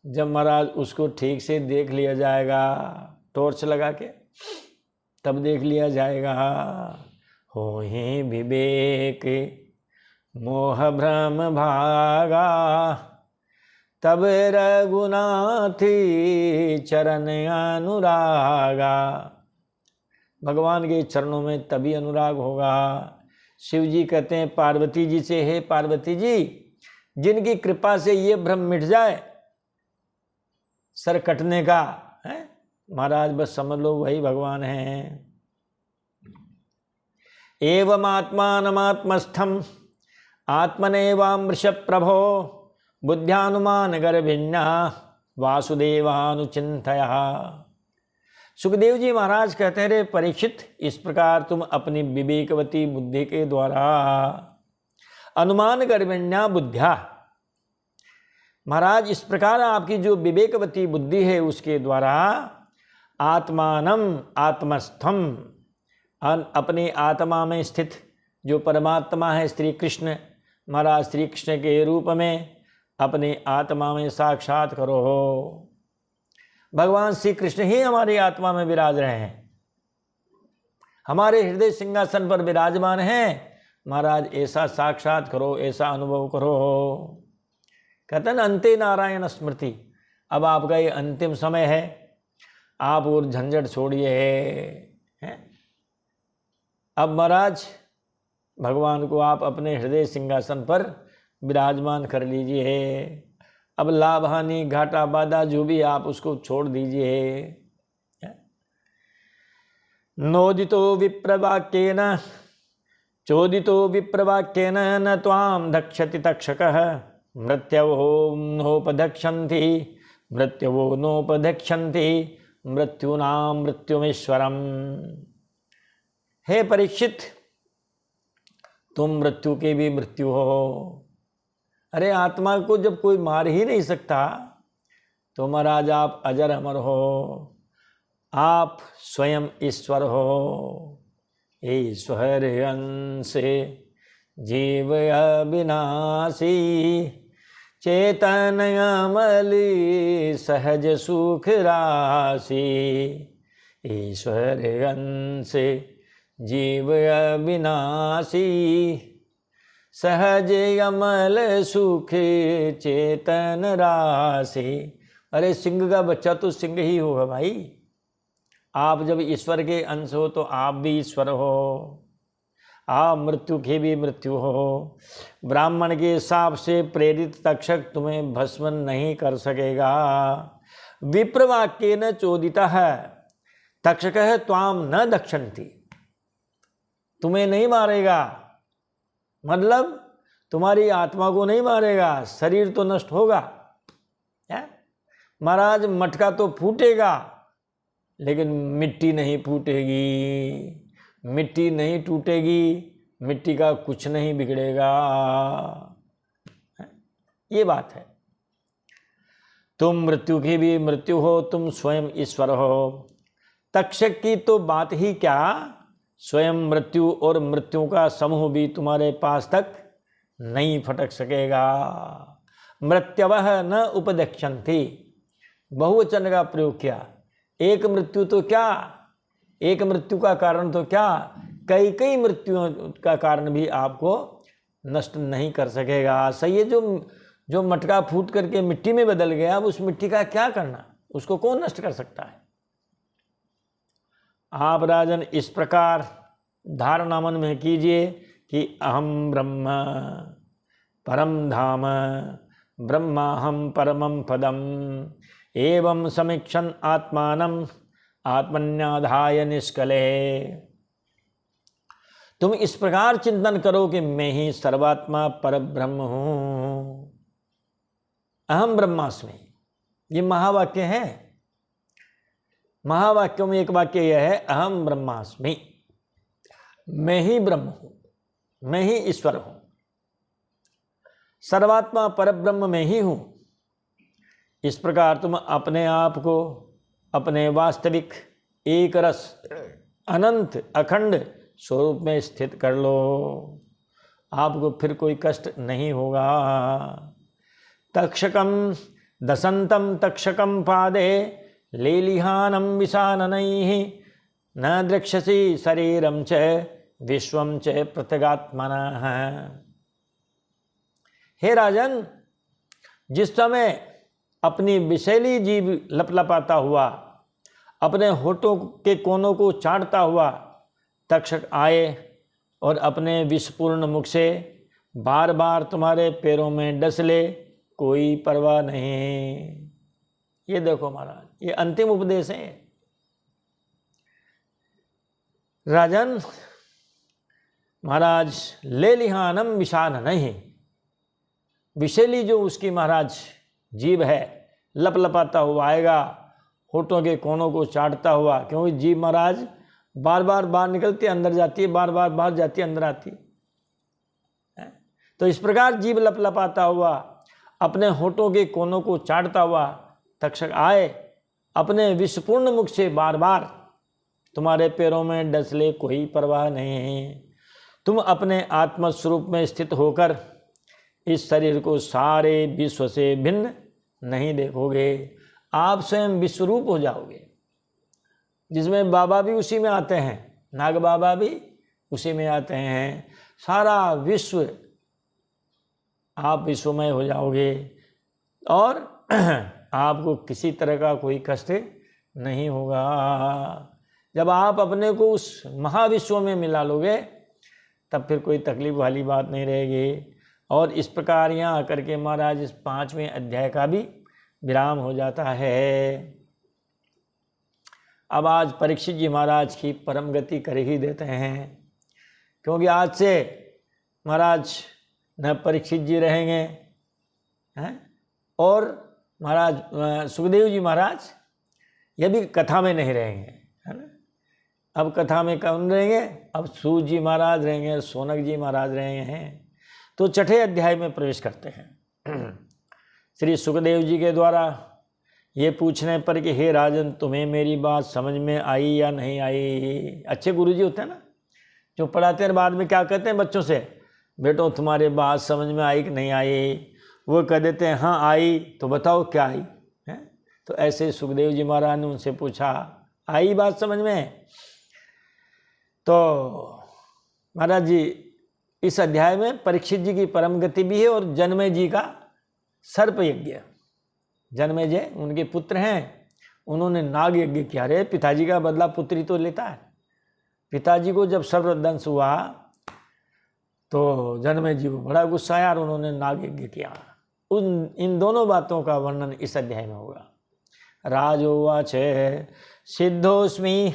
जब महाराज उसको ठीक से देख लिया जाएगा, टॉर्च लगा के तब देख लिया जाएगा। हो ही विवेक मोह भ्रम भागा, तब रघुनाथ चरण अनुरागा। भगवान के चरणों में तभी अनुराग होगा। शिव जी कहते हैं पार्वती जी से, हे पार्वती जी, जिनकी कृपा से ये भ्रम मिट जाए सर कटने का है, महाराज बस समझ लो वही भगवान हैं। एवं आत्मानमात्मस्थम आत्मनेवामृष प्रभो बुद्ध्यानुमान गर्भिण्या वासुदेवानुचिंतया। सुखदेव जी महाराज कहते हैं, रे परीक्षित, इस प्रकार तुम अपनी विवेकवती बुद्धि के द्वारा अनुमान गर्भिण्या बुद्ध्या, महाराज इस प्रकार आपकी जो विवेकवती बुद्धि है उसके द्वारा आत्मानम आत्मस्थम, अपने आत्मा में स्थित जो परमात्मा है श्री कृष्ण, महाराज श्री कृष्ण के रूप में अपने आत्मा में साक्षात करो हो। भगवान श्री कृष्ण ही हमारी आत्मा में विराज रहे हैं, हमारे हृदय सिंहासन पर विराजमान हैं। महाराज ऐसा साक्षात करो, ऐसा अनुभव करो। कहते हैं अंते नारायण स्मृति, अब आपका ये अंतिम समय है, आप और झंझट छोड़िए हैं। अब महाराज भगवान को आप अपने हृदय सिंहासन पर विराजमान कर लीजिए। अब लाभ हानि घाटा बाधा जो भी आप उसको छोड़ दीजिए। नोदितो विप्रवाक्येन चोदितो विप्रवाक्येन न त्वां दक्षति तक्षकः मृत्यवो नोपदक्षन्ति मृत्युवो नोपदक्षन्ति मृत्युनां मृत्युमेश्वरम। हे परीक्षित, तुम मृत्यु के भी मृत्यु हो। अरे आत्मा को जब कोई मार ही नहीं सकता तो महाराज आप अजर अमर हो, आप स्वयं ईश्वर हो। ईश्वर अंश जीव अविनाशी चेतन अमली सहज सुख राशि। ईश्वर अंश जीव अविनाशी सहज अमल सुख चेतन राशि। अरे सिंह का बच्चा तो सिंह ही होगा भाई। आप जब ईश्वर के अंश हो तो आप भी ईश्वर हो, आप मृत्यु के भी मृत्यु हो। ब्राह्मण के शाप से प्रेरित तक्षक तुम्हें भस्म नहीं कर सकेगा। विप्रवाक्य न चोदिता है तक्षक है त्वाम न दक्षन्ति, तुम्हें नहीं मारेगा, मतलब तुम्हारी आत्मा को नहीं मारेगा, शरीर तो नष्ट होगा। महाराज मटका तो फूटेगा लेकिन मिट्टी नहीं फूटेगी, मिट्टी नहीं टूटेगी, मिट्टी का कुछ नहीं बिगड़ेगा। ये बात है। तुम मृत्यु की भी मृत्यु हो, तुम स्वयं ईश्वर हो। तक्षक की तो बात ही क्या, स्वयं मृत्यु और मृत्यु का समूह भी तुम्हारे पास तक नहीं फटक सकेगा। मृत्यवः न उपदक्षन्ति, बहुवचन का प्रयोग किया। एक मृत्यु तो क्या, एक मृत्यु का कारण तो क्या, कई कई मृत्युओं का कारण भी आपको नष्ट नहीं कर सकेगा। सही है, जो मटका फूट करके मिट्टी में बदल गया, अब उस मिट्टी का क्या करना, उसको कौन नष्ट कर सकता है। आप राजन इस प्रकार धारणा मन में कीजिए कि अहम ब्रह्म परम धाम ब्रह्माहम परमं पदम एवं समीक्षण आत्मानं आत्मन्याधाय निष्कले। तुम इस प्रकार चिंतन करो कि मैं ही सर्वात्मा परब्रह्म हूं। अहम ब्रह्मास्मि, ये महावाक्य है। महावाक्यों में एक वाक्य यह है, अहम ब्रह्मास्मि, मैं ही ब्रह्म हूं, मैं ही ईश्वर हूं, सर्वात्मा परब्रह्म में ही हूं। इस प्रकार तुम अपने आप को अपने वास्तविक एक रस अनंत अखंड स्वरूप में स्थित कर लो, आपको फिर कोई कष्ट नहीं होगा। तक्षकम दसंतम तक्षकम पादे लेलिहानम विशाननैः न द्रक्ष्यसि शरीरम च विश्वम च पृथगात्मनः। हे राजन, जिस समय अपनी विषैली जीभ लपलपाता हुआ, अपने होठों के कोनों को चाटता हुआ तक्षक आए और अपने विषपूर्ण मुख से बार बार तुम्हारे पैरों में डस ले, कोई परवाह नहीं। ये देखो महाराज, ये अंतिम उपदेश है। राजन महाराज लेलिहानम विषान नहीं, विषैली जो उसकी महाराज जीभ है, लपलपाता हुआ आएगा, होठों के कोनों को चाटता हुआ, क्योंकि जीभ महाराज बार बार बाहर निकलती है अंदर जाती है, बार बार बाहर जाती है अंदर आती है। तो इस प्रकार जीभ लपलपाता हुआ अपने होठों के कोनों को चाटता हुआ तक्षक आए, अपने विषपूर्ण मुख से बार बार, तुम्हारे पैरों में डसले कोई परवाह नहीं है, तुम अपने आत्मस्वरूप में स्थित होकर इस शरीर को सारे विश्व से भिन्न नहीं देखोगे, आप स्वयं विश्वरूप हो जाओगे, जिसमें बाबा भी उसी में आते हैं, नाग बाबा भी उसी में आते हैं, सारा विश्व आप विश्वमय हो जाओगे और आपको किसी तरह का कोई कष्ट नहीं होगा। जब आप अपने को उस महाविश्व में मिला लोगे तब फिर कोई तकलीफ वाली बात नहीं रहेगी। और इस प्रकार यहाँ आकर के महाराज इस 5वें अध्याय का भी विराम हो जाता है। अब आज परीक्षित जी महाराज की परम गति कर ही देते हैं, क्योंकि आज से महाराज न परीक्षित जी रहेंगे हैं और महाराज सुखदेव जी महाराज ये भी कथा में नहीं रहेंगे, है ना। अब कथा में कौन रहेंगे? अब सूत जी महाराज रहेंगे, सोनक जी महाराज रहेंगे हैं। तो छठे अध्याय में प्रवेश करते हैं। श्री सुखदेव जी के द्वारा ये पूछने पर कि हे राजन, तुम्हें मेरी बात समझ में आई या नहीं आई। अच्छे गुरु जी होते हैं ना, जो पढ़ाते हैं बाद में क्या कहते हैं बच्चों से, बेटो तुम्हारी बात समझ में आई कि नहीं आई। वो कह देते हैं हाँ आई, तो बताओ क्या आई है। तो ऐसे सुखदेव जी महाराज ने उनसे पूछा, आई बात समझ में? तो महाराज जी इस अध्याय में परीक्षित जी की परम गति भी है और जन्मेजय जी का सर्प यज्ञ। जन्मेजय उनके पुत्र हैं, उन्होंने नाग यज्ञ किया। रे पिताजी का बदला पुत्री तो लेता है। पिताजी को जब सर्वदंश हुआ तो जन्मेजय जी को बड़ा गुस्सा आया और उन्होंने नाग यज्ञ किया। इन दोनों बातों का वर्णन इस अध्याय में होगा। राजोवाच सिद्धोस्मि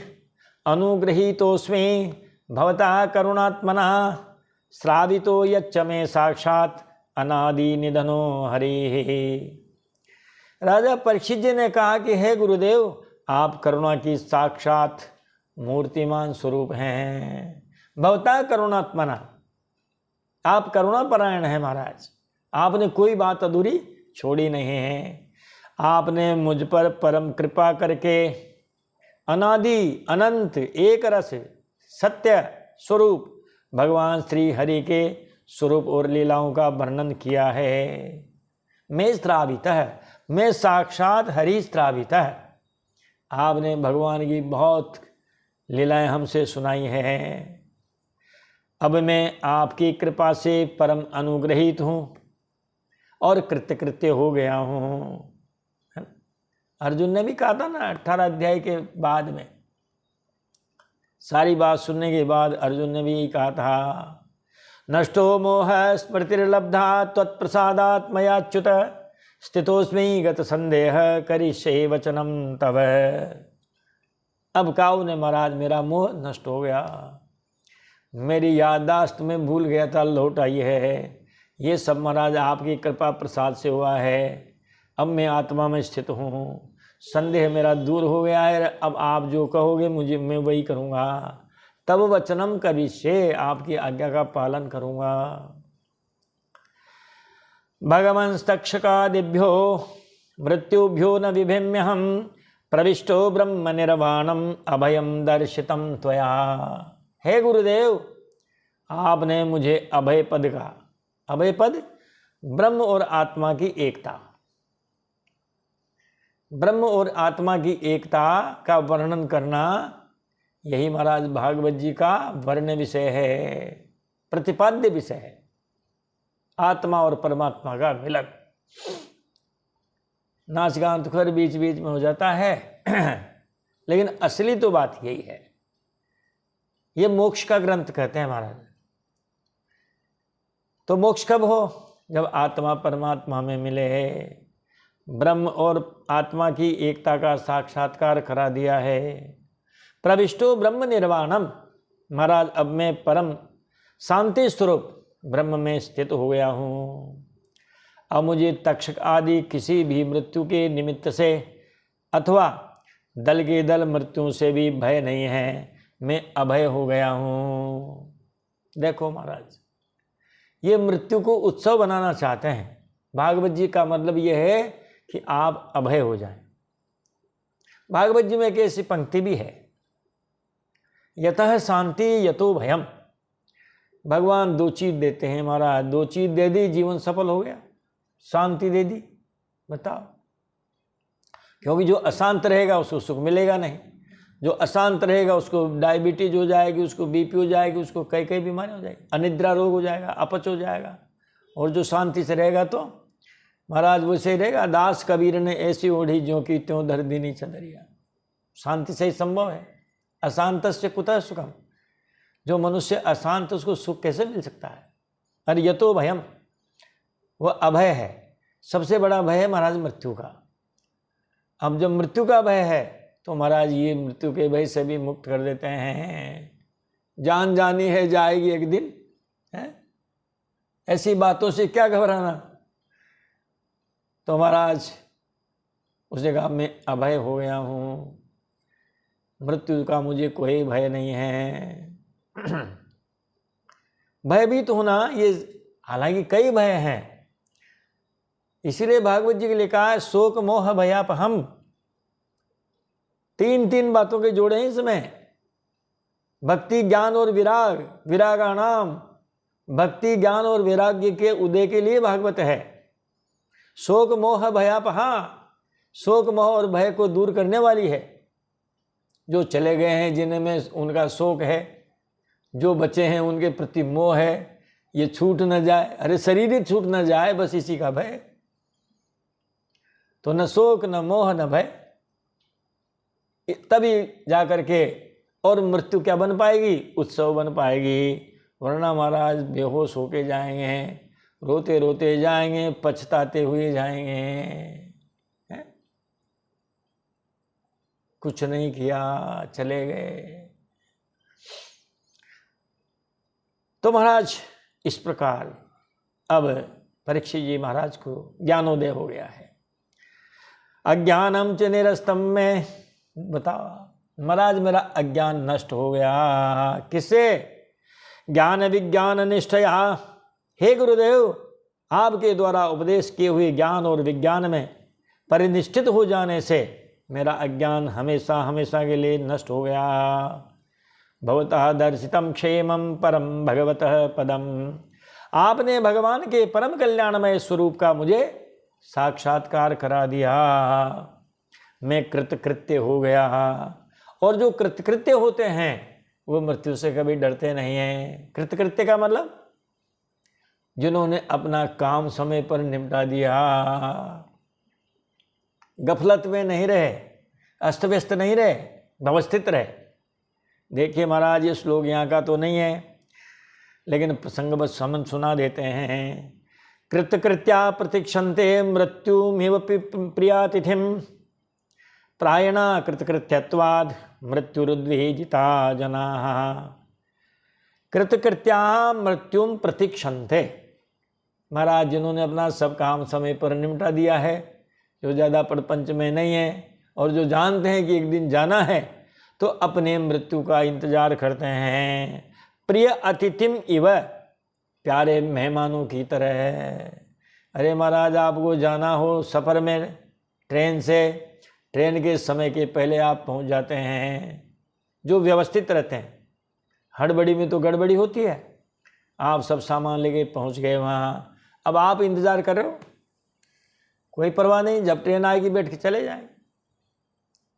अनुगृहीतोस्मि भवता करुणात्मना श्रावितो यच्च मे साक्षात अनादि निधनो हरि। राजा परीक्षित जी ने कहा कि हे गुरुदेव, आप करुणा की साक्षात मूर्तिमान स्वरूप हैं। भवता करुणात्मना, आप करुणा परायण हैं महाराज। आपने कोई बात अधूरी छोड़ी नहीं है। आपने मुझ पर परम कृपा करके अनादि अनंत एक रस सत्य स्वरूप भगवान श्री हरि के स्वरूप और लीलाओं का वर्णन किया है। मैं स्त्रावित है, मैं साक्षात हरि स्त्रावित है। आपने भगवान की बहुत लीलाएं हमसे सुनाई हैं। अब मैं आपकी कृपा से परम अनुग्रहित हूँ और कृतकृत्य हो गया हूँ। अर्जुन ने भी कहा था ना 18 अध्याय के बाद में, सारी बात सुनने के बाद अर्जुन ने भी कहा था, नष्टो मोह स्मृतिर्लब्धा त्वत्प्रसादात् मयाच्युत स्थितोस्मि गत संदेह करिष्ये वचनम तव। अब काऊ ने महाराज मेरा मोह नष्ट हो गया, मेरी याददाश्त में भूल गया था, लौट आई है। ये सब महाराज आपकी कृपा प्रसाद से हुआ है। अब मैं आत्मा में स्थित हूँ, संदेह मेरा दूर हो गया है। अब आप जो कहोगे मुझे मैं वही करूँगा। तब वचनम करिष्ये, आपकी आज्ञा का पालन करूँगा। भगवंस्तक्षकादिभ्यो मृत्युभ्यो न विभिम्यहम प्रविष्टो ब्रह्म निर्वाणम अभयम दर्शितम त्वया। हे गुरुदेव, आपने मुझे अभय पद का, अभय पद ब्रह्म और आत्मा की एकता, ब्रह्म और आत्मा की एकता का वर्णन करना, यही महाराज भागवत जी का वर्ण विषय है, प्रतिपाद्य विषय है। आत्मा और परमात्मा का मिलन। नाचगान तो खैर बीच बीच में हो जाता है लेकिन असली तो बात यही है। ये मोक्ष का ग्रंथ कहते हैं महाराज। तो मोक्ष कब हो? जब आत्मा परमात्मा में मिले। ब्रह्म और आत्मा की एकता का साक्षात्कार करा दिया है। प्रविष्टो ब्रह्म निर्वाणम, महाराज अब मैं परम शांति स्वरूप ब्रह्म में स्थित हो गया हूँ। अब मुझे तक्षक आदि किसी भी मृत्यु के निमित्त से अथवा दल के दल मृत्यु से भी भय नहीं है, मैं अभय हो गया हूँ। देखो महाराज, ये मृत्यु को उत्सव बनाना चाहते हैं। भागवत जी का मतलब यह है कि आप अभय हो जाएं। भागवत जी में एक ऐसी पंक्ति भी है, यतः शांति यतो भयम। भगवान दो चीज देते हैं महाराज, दो चीज दे दी, जीवन सफल हो गया। शांति दे दी, बताओ, क्योंकि जो अशांत रहेगा उसको सुख मिलेगा नहीं। जो अशांत रहेगा उसको डायबिटीज हो जाएगी, उसको बीपी हो जाएगी, उसको कई कई बीमारी हो जाएगी, अनिद्रा रोग हो जाएगा, अपच हो जाएगा। और जो शांति से रहेगा तो महाराज वैसे ही रहेगा। दास कबीर ने ऐसी ओढ़ी जो कि त्यों धर दीनी चंदरिया। शांति से ही संभव है, अशांत से कुतः सुखम। जो मनुष्य अशांत, उसको सुख कैसे मिल सकता है। अरे यतो भयम, वह अभय है। सबसे बड़ा भय है महाराज मृत्यु का। अब जब मृत्यु का भय है तो महाराज ये मृत्यु के भय से भी मुक्त कर देते हैं। जान जानी है जाएगी एक दिन, है? ऐसी बातों से क्या घबराना। तो महाराज उसने कहा मैं अभय हो गया हूँ, मृत्यु का मुझे कोई भय नहीं है। भयभीत होना ये, हालांकि कई भय हैं, इसीलिए भागवत जी के लिखा है शोक मोह भयापहम। तीन बातों के जोड़े हैं इसमें, भक्ति ज्ञान और विराग। विरागा नाम, भक्ति ज्ञान और वैराग्य के उदय के लिए भागवत है। शोक मोह भयापहा, शोक मोह और भय को दूर करने वाली है। जो चले गए हैं जिनमें उनका शोक है, जो बचे हैं उनके प्रति मोह है, ये छूट न जाए। अरे शरीर ही छूट न जाए, बस इसी का भय। तो न शोक न मोह न भय, तभी जाकर के और मृत्यु क्या बन पाएगी, उत्सव बन पाएगी। वरना महाराज बेहोश होके जाएंगे, रोते रोते जाएंगे, पछताते हुए जाएंगे, है? कुछ नहीं किया, चले गए। तो महाराज इस प्रकार अब परीक्षित जी महाराज को ज्ञानोदय हो गया है। अज्ञानम च निरस्तम में, बताओ महाराज मेरा अज्ञान नष्ट हो गया। किससे? ज्ञान विज्ञान निष्ठया। हे गुरुदेव, आपके द्वारा उपदेश किए हुए ज्ञान और विज्ञान में परिनिष्ठित हो जाने से मेरा अज्ञान हमेशा हमेशा के लिए नष्ट हो गया। भवतः दर्शितम क्षेमम परम भगवतः पदम। आपने भगवान के परम कल्याणमय स्वरूप का मुझे साक्षात्कार करा दिया। मैं कृतकृत्य हो गया। और जो कृतकृत्य होते हैं वो मृत्यु से कभी डरते नहीं हैं। कृतकृत्य का मतलब जिन्होंने अपना काम समय पर निपटा दिया, गफलत में नहीं रहे, अस्त व्यस्त नहीं रहे, व्यवस्थित रहे। देखिए महाराज, ये श्लोक यहाँ का तो नहीं है, लेकिन प्रसंगवश हम सुना देते हैं। कृतकृत्या प्रतीक्षन्ते मृत्युमिव प्रियातिथिम, प्रायणा कृतकृत्यत्वाद मृत्युरुद्विजिता जनाः। कृतकृत्या मृत्युम प्रतीक्षन्ते, महाराज जिन्होंने अपना सब काम समय पर निपटा दिया है, जो ज़्यादा प्रपंच में नहीं है और जो जानते हैं कि एक दिन जाना है, तो अपने मृत्यु का इंतजार करते हैं। प्रिय अतिथिम इव, प्यारे मेहमानों की तरह। अरे महाराज, आपको जाना हो सफ़र में ट्रेन से, ट्रेन के समय के पहले आप पहुंच जाते हैं। जो व्यवस्थित रहते हैं, हड़बड़ी में तो गड़बड़ी होती है। आप सब सामान लेके पहुंच गए वहाँ, अब आप इंतज़ार कर रहे हो, कोई परवाह नहीं, जब ट्रेन आएगी बैठ के चले जाएंगे।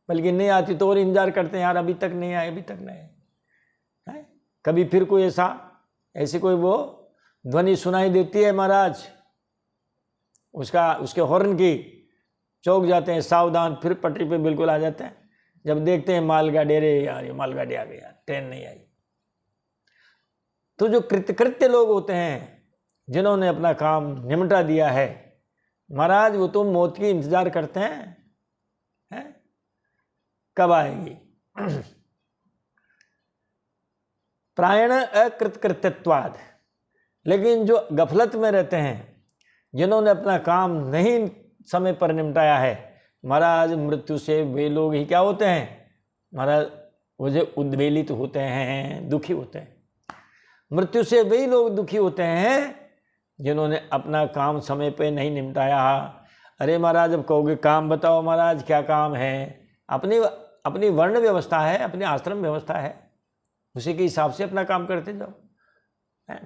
बल्कि नहीं आती तो और इंतजार करते हैं, यार अभी तक नहीं आए, अभी तक नहीं है। कभी फिर कोई ऐसी कोई वो ध्वनि सुनाई देती है महाराज, उसके हॉर्न की, चौक जाते हैं सावधान, फिर पटरी पे बिल्कुल आ जाते हैं। जब देखते हैं मालगाड़ी, अरे यार ये मालगाड़ी आ गई यार, ट्रेन नहीं आई। तो जो कृतकृत्य लोग होते हैं, जिन्होंने अपना काम निपटा दिया है महाराज, वो तो मौत की इंतजार करते हैं, कब आएगी। प्रायण अकृतकृत्यत्वाद। लेकिन जो गफलत में रहते हैं, जिन्होंने अपना काम नहीं समय पर निपटाया है महाराज, मृत्यु से वे लोग ही क्या होते हैं महाराज, वो जो उद्वेलित होते हैं, दुखी होते हैं। मृत्यु से वही लोग दुखी होते हैं जिन्होंने अपना काम समय पे नहीं निपटाया। अरे महाराज, अब कहोगे काम बताओ महाराज, क्या काम है? अपनी वर्ण व्यवस्था है, अपनी आश्रम व्यवस्था है, उसी के हिसाब से अपना काम करते जाओ।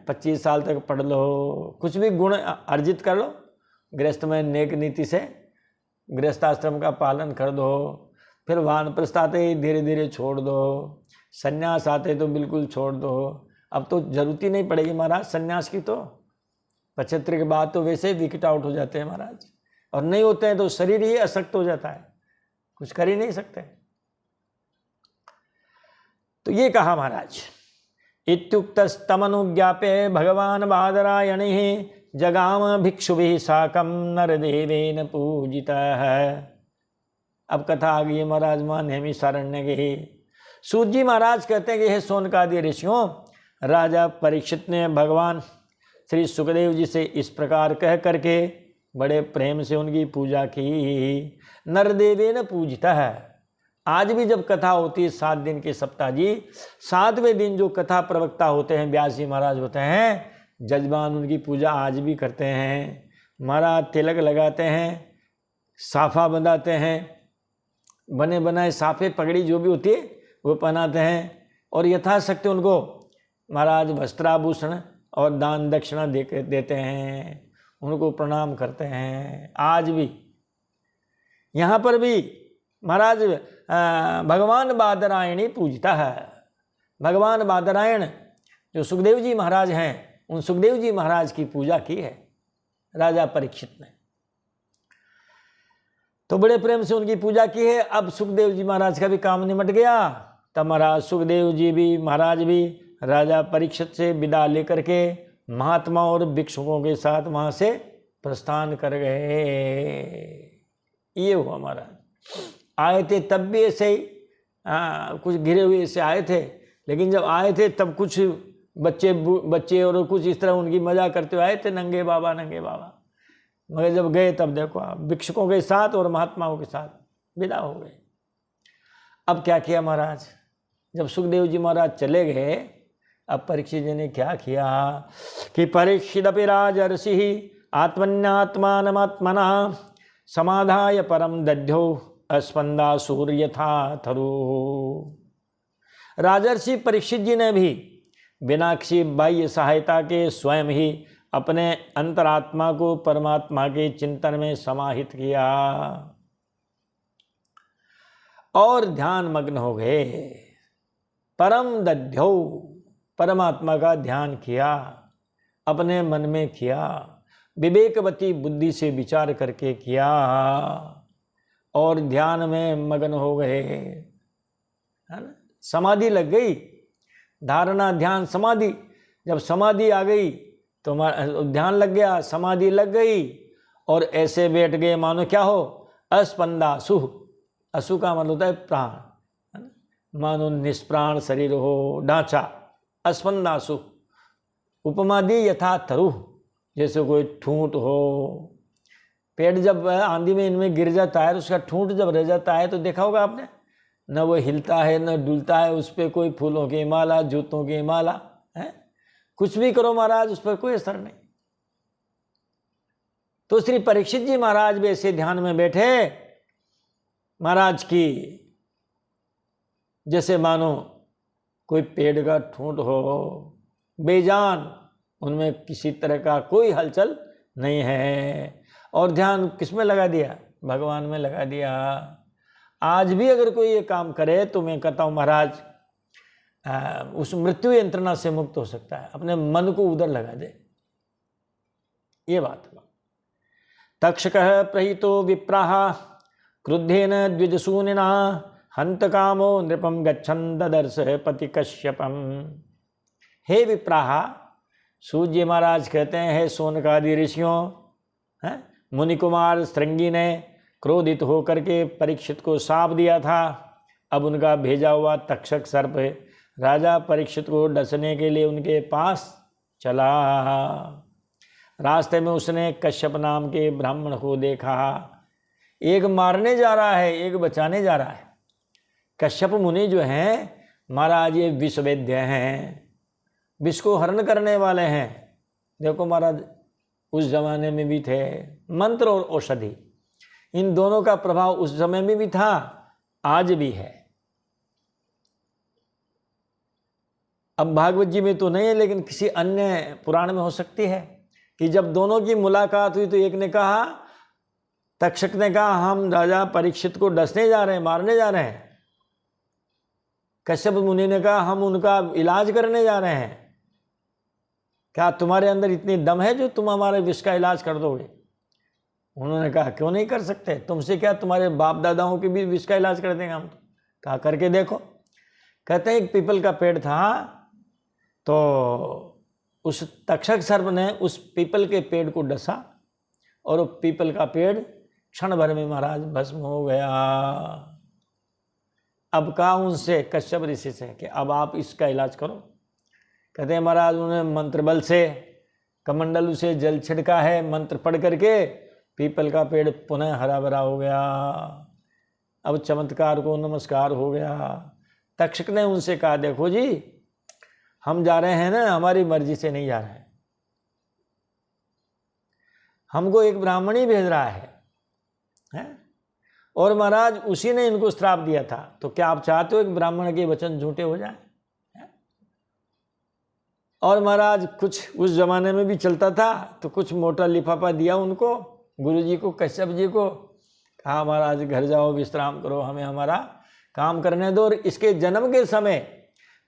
25 साल तक पढ़ लो, कुछ भी गुण अर्जित कर लो, गृहस्थ में नेक नीति से गृहस्थ आश्रम का पालन कर दो, फिर वानप्रस्थ आते ही धीरे धीरे छोड़ दो, संन्यास आते तो बिल्कुल छोड़ दो। अब तो जरूरत ही नहीं पड़ेगी महाराज संन्यास की, तो 75 के बाद तो वैसे ही विकेट आउट हो जाते हैं महाराज, और नहीं होते हैं तो शरीर ही अशक्त हो जाता है, कुछ कर ही नहीं सकते। तो ये कहा महाराज, इत्युक्तस्तमनुज्ञाप्य भगवान बादरायणिः जगाम भिक्षुभिः साकं नरदेवेन पूजितः। अब कथा आ गई है महाराज मां नेमी सारण्य के। सूत जी महाराज कहते हैं कि हे शौनकादि ऋषियों, राजा परीक्षित ने भगवान श्री सुखदेव जी से इस प्रकार कह करके बड़े प्रेम से उनकी पूजा की। नरदेवेन पूजिता है। आज भी जब कथा होती है 7 दिन के सप्ताह जी, 7वें दिन जो कथा प्रवक्ता होते हैं व्यास जी महाराज होते हैं, जजमान उनकी पूजा आज भी करते हैं। महाराज तिलक लगाते हैं, साफा बंधाते हैं, बने बनाए साफे पगड़ी जो भी होती है वो पहनाते हैं, और यथाशक्ति उनको महाराज वस्त्राभूषण और दान दक्षिणा देते हैं, उनको प्रणाम करते हैं। आज भी यहाँ पर भी महाराज भगवान बादरायणी पूजता है। भगवान बादरायण जो सुखदेव जी महाराज हैं, उन सुखदेव जी महाराज की पूजा की है राजा परीक्षित ने, तो बड़े प्रेम से उनकी पूजा की है। अब सुखदेव जी महाराज का भी काम निमट गया। तब महाराज सुखदेव जी भी महाराज भी राजा परीक्षित से विदा लेकर के महात्मा और भिक्षुकों के साथ वहां से प्रस्थान कर गए। ये हुआ महाराज। आए थे तब भी ऐसे ही कुछ घिरे हुए से आए थे, लेकिन जब आए थे तब कुछ बच्चे और कुछ इस तरह उनकी मजा करते हुए आए थे, नंगे बाबा नंगे बाबा। मगर जब गए तब देखो आप भिक्षुकों के साथ और महात्माओं के साथ विदा हो गए। अब क्या किया महाराज, जब सुखदेव जी महाराज चले गए, अब परीक्षित जी ने क्या किया कि परीक्षिदपि राजर्षिः आत्मन्यात्मानमात्मना समाधाय परम दध्यो अस्पंदासुर यथा थरु। राजर्षि परीक्षित जी ने भी बिना किसी बाह्य सहायता के स्वयं ही अपने अंतरात्मा को परमात्मा के चिंतन में समाहित किया और ध्यान मग्न हो गए। परम दध्यो, परमात्मा का ध्यान किया, अपने मन में किया, विवेकवती बुद्धि से विचार करके किया और ध्यान में मग्न हो गए, है ना। समाधि लग गई, धारणा ध्यान समाधि। जब समाधि आ गई तो ध्यान लग गया, समाधि लग गई और ऐसे बैठ गए मानो क्या हो, अस्पंदासु। असु का मतलब होता है प्राण, है ना। मानो निष्प्राण शरीर हो, ढांचा, अस्पंदासु। उपमा दी यथा तरु, जैसे कोई ठूंठ हो। पेड़ जब आंधी में इनमें गिर जाता है, उसका ठूंठ जब रह जाता है तो देखा होगा आपने, न वो हिलता है न डुलता है, उस पर कोई फूलों की माला, जूतों की माला है, कुछ भी करो महाराज उस पर कोई असर नहीं। तो श्री परीक्षित जी महाराज भी ऐसे ध्यान में बैठे महाराज की, जैसे मानो कोई पेड़ का ठूंठ हो, बेजान, उनमें किसी तरह का कोई हलचल नहीं है, और ध्यान किसमें लगा दिया, भगवान में लगा दिया। आज भी अगर कोई ये काम करे तो मैं कहता हूँ महाराज उस मृत्यु यंत्रणा से मुक्त हो सकता है, अपने मन को उधर लगा दे। ये बात है। तक्षकः प्रहितो विप्राः क्रुद्धेन द्विजसूनिना हंत कामो नृपम गच्छन् ददर्श पति कश्यपम। हे विप्राः, सूर्य महाराज कहते हैं, हे शौनकादि ऋषियों, मुनि कुमार श्रृंगी ने क्रोधित होकर के परीक्षित को शाप दिया था। अब उनका भेजा हुआ तक्षक सर्प राजा परीक्षित को डसने के लिए उनके पास चला। रास्ते में उसने कश्यप नाम के ब्राह्मण को देखा। एक मारने जा रहा है, एक बचाने जा रहा है। कश्यप मुनि जो हैं महाराज ये विष वैद्य हैं, विष को हरण करने वाले हैं। देखो महाराज उस जमाने में भी थे, मंत्र और औषधि इन दोनों का प्रभाव उस समय में भी था, आज भी है। अब भागवत जी में तो नहीं है, लेकिन किसी अन्य पुराण में हो सकती है कि जब दोनों की मुलाकात हुई तो एक ने कहा, तक्षक ने कहा हम राजा परीक्षित को डसने जा रहे हैं, मारने जा रहे हैं। कश्यप मुनि ने कहा हम उनका इलाज करने जा रहे हैं। क्या तुम्हारे अंदर इतनी दम है जो तुम हमारे विष का इलाज कर दोगे? उन्होंने कहा क्यों नहीं कर सकते, तुमसे क्या, तुम्हारे बाप दादाओं के भी विष का इलाज कर देंगे हम। तो कहा करके देखो। कहते हैं एक पीपल का पेड़ था, तो उस तक्षक सर्प ने उस पीपल के पेड़ को डसा और वो पीपल का पेड़ क्षण भर में महाराज भस्म हो गया। अब कहा उनसे कश्यप ऋषि से कि अब आप इसका इलाज करो। कहते हैं महाराज उन्होंने मंत्र बल से कमंडलू से जल छिड़का है, मंत्र पढ़ करके पीपल का पेड़ पुनः हरा भरा हो गया। अब चमत्कार को नमस्कार हो गया। तक्षक ने उनसे कहा देखो जी हम जा रहे हैं ना, हमारी मर्जी से नहीं जा रहे हैं, हमको एक ब्राह्मण ही भेज रहा है? और महाराज उसी ने इनको श्राप दिया था, तो क्या आप चाहते हो एक ब्राह्मण के वचन झूठे हो जाए? और महाराज कुछ उस जमाने में भी चलता था, तो कुछ मोटा लिफाफा दिया उनको, गुरुजी को, कश्यप जी को, कहा महाराज घर जाओ विश्राम करो, हमें हमारा काम करने दो। और इसके जन्म के समय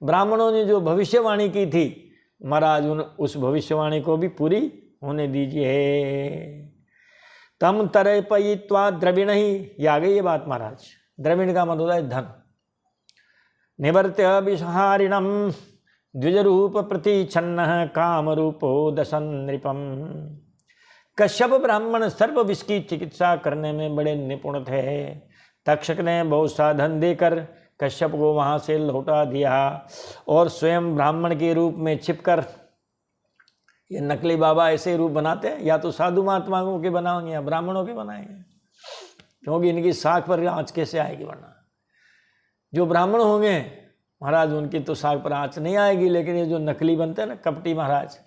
ब्राह्मणों ने जो भविष्यवाणी की थी महाराज उस भविष्यवाणी को भी पूरी होने दीजिए। तम तरपयित्वा द्रविण ही, ये आ गई ये बात महाराज। द्रविण का मतलब है धन। निवर्त्य विषहारिणम द्विजरूप प्रतिच्छन्न काम रूपो दशन नृपम। कश्यप ब्राह्मण सर्प विष की चिकित्सा करने में बड़े निपुण थे। तक्षक ने बहुत सा धन देकर कश्यप को वहाँ से लौटा दिया और स्वयं ब्राह्मण के रूप में छिपकर, ये नकली बाबा ऐसे रूप बनाते हैं, या तो साधु महात्माओं के बनाएंगे या ब्राह्मणों के बनाएंगे, क्योंकि इनकी साख पर आँच कैसे आएगी? वरना जो ब्राह्मण होंगे महाराज उनकी तो साख पर आँच नहीं आएगी, लेकिन ये जो नकली बनते हैं ना कपटी महाराज,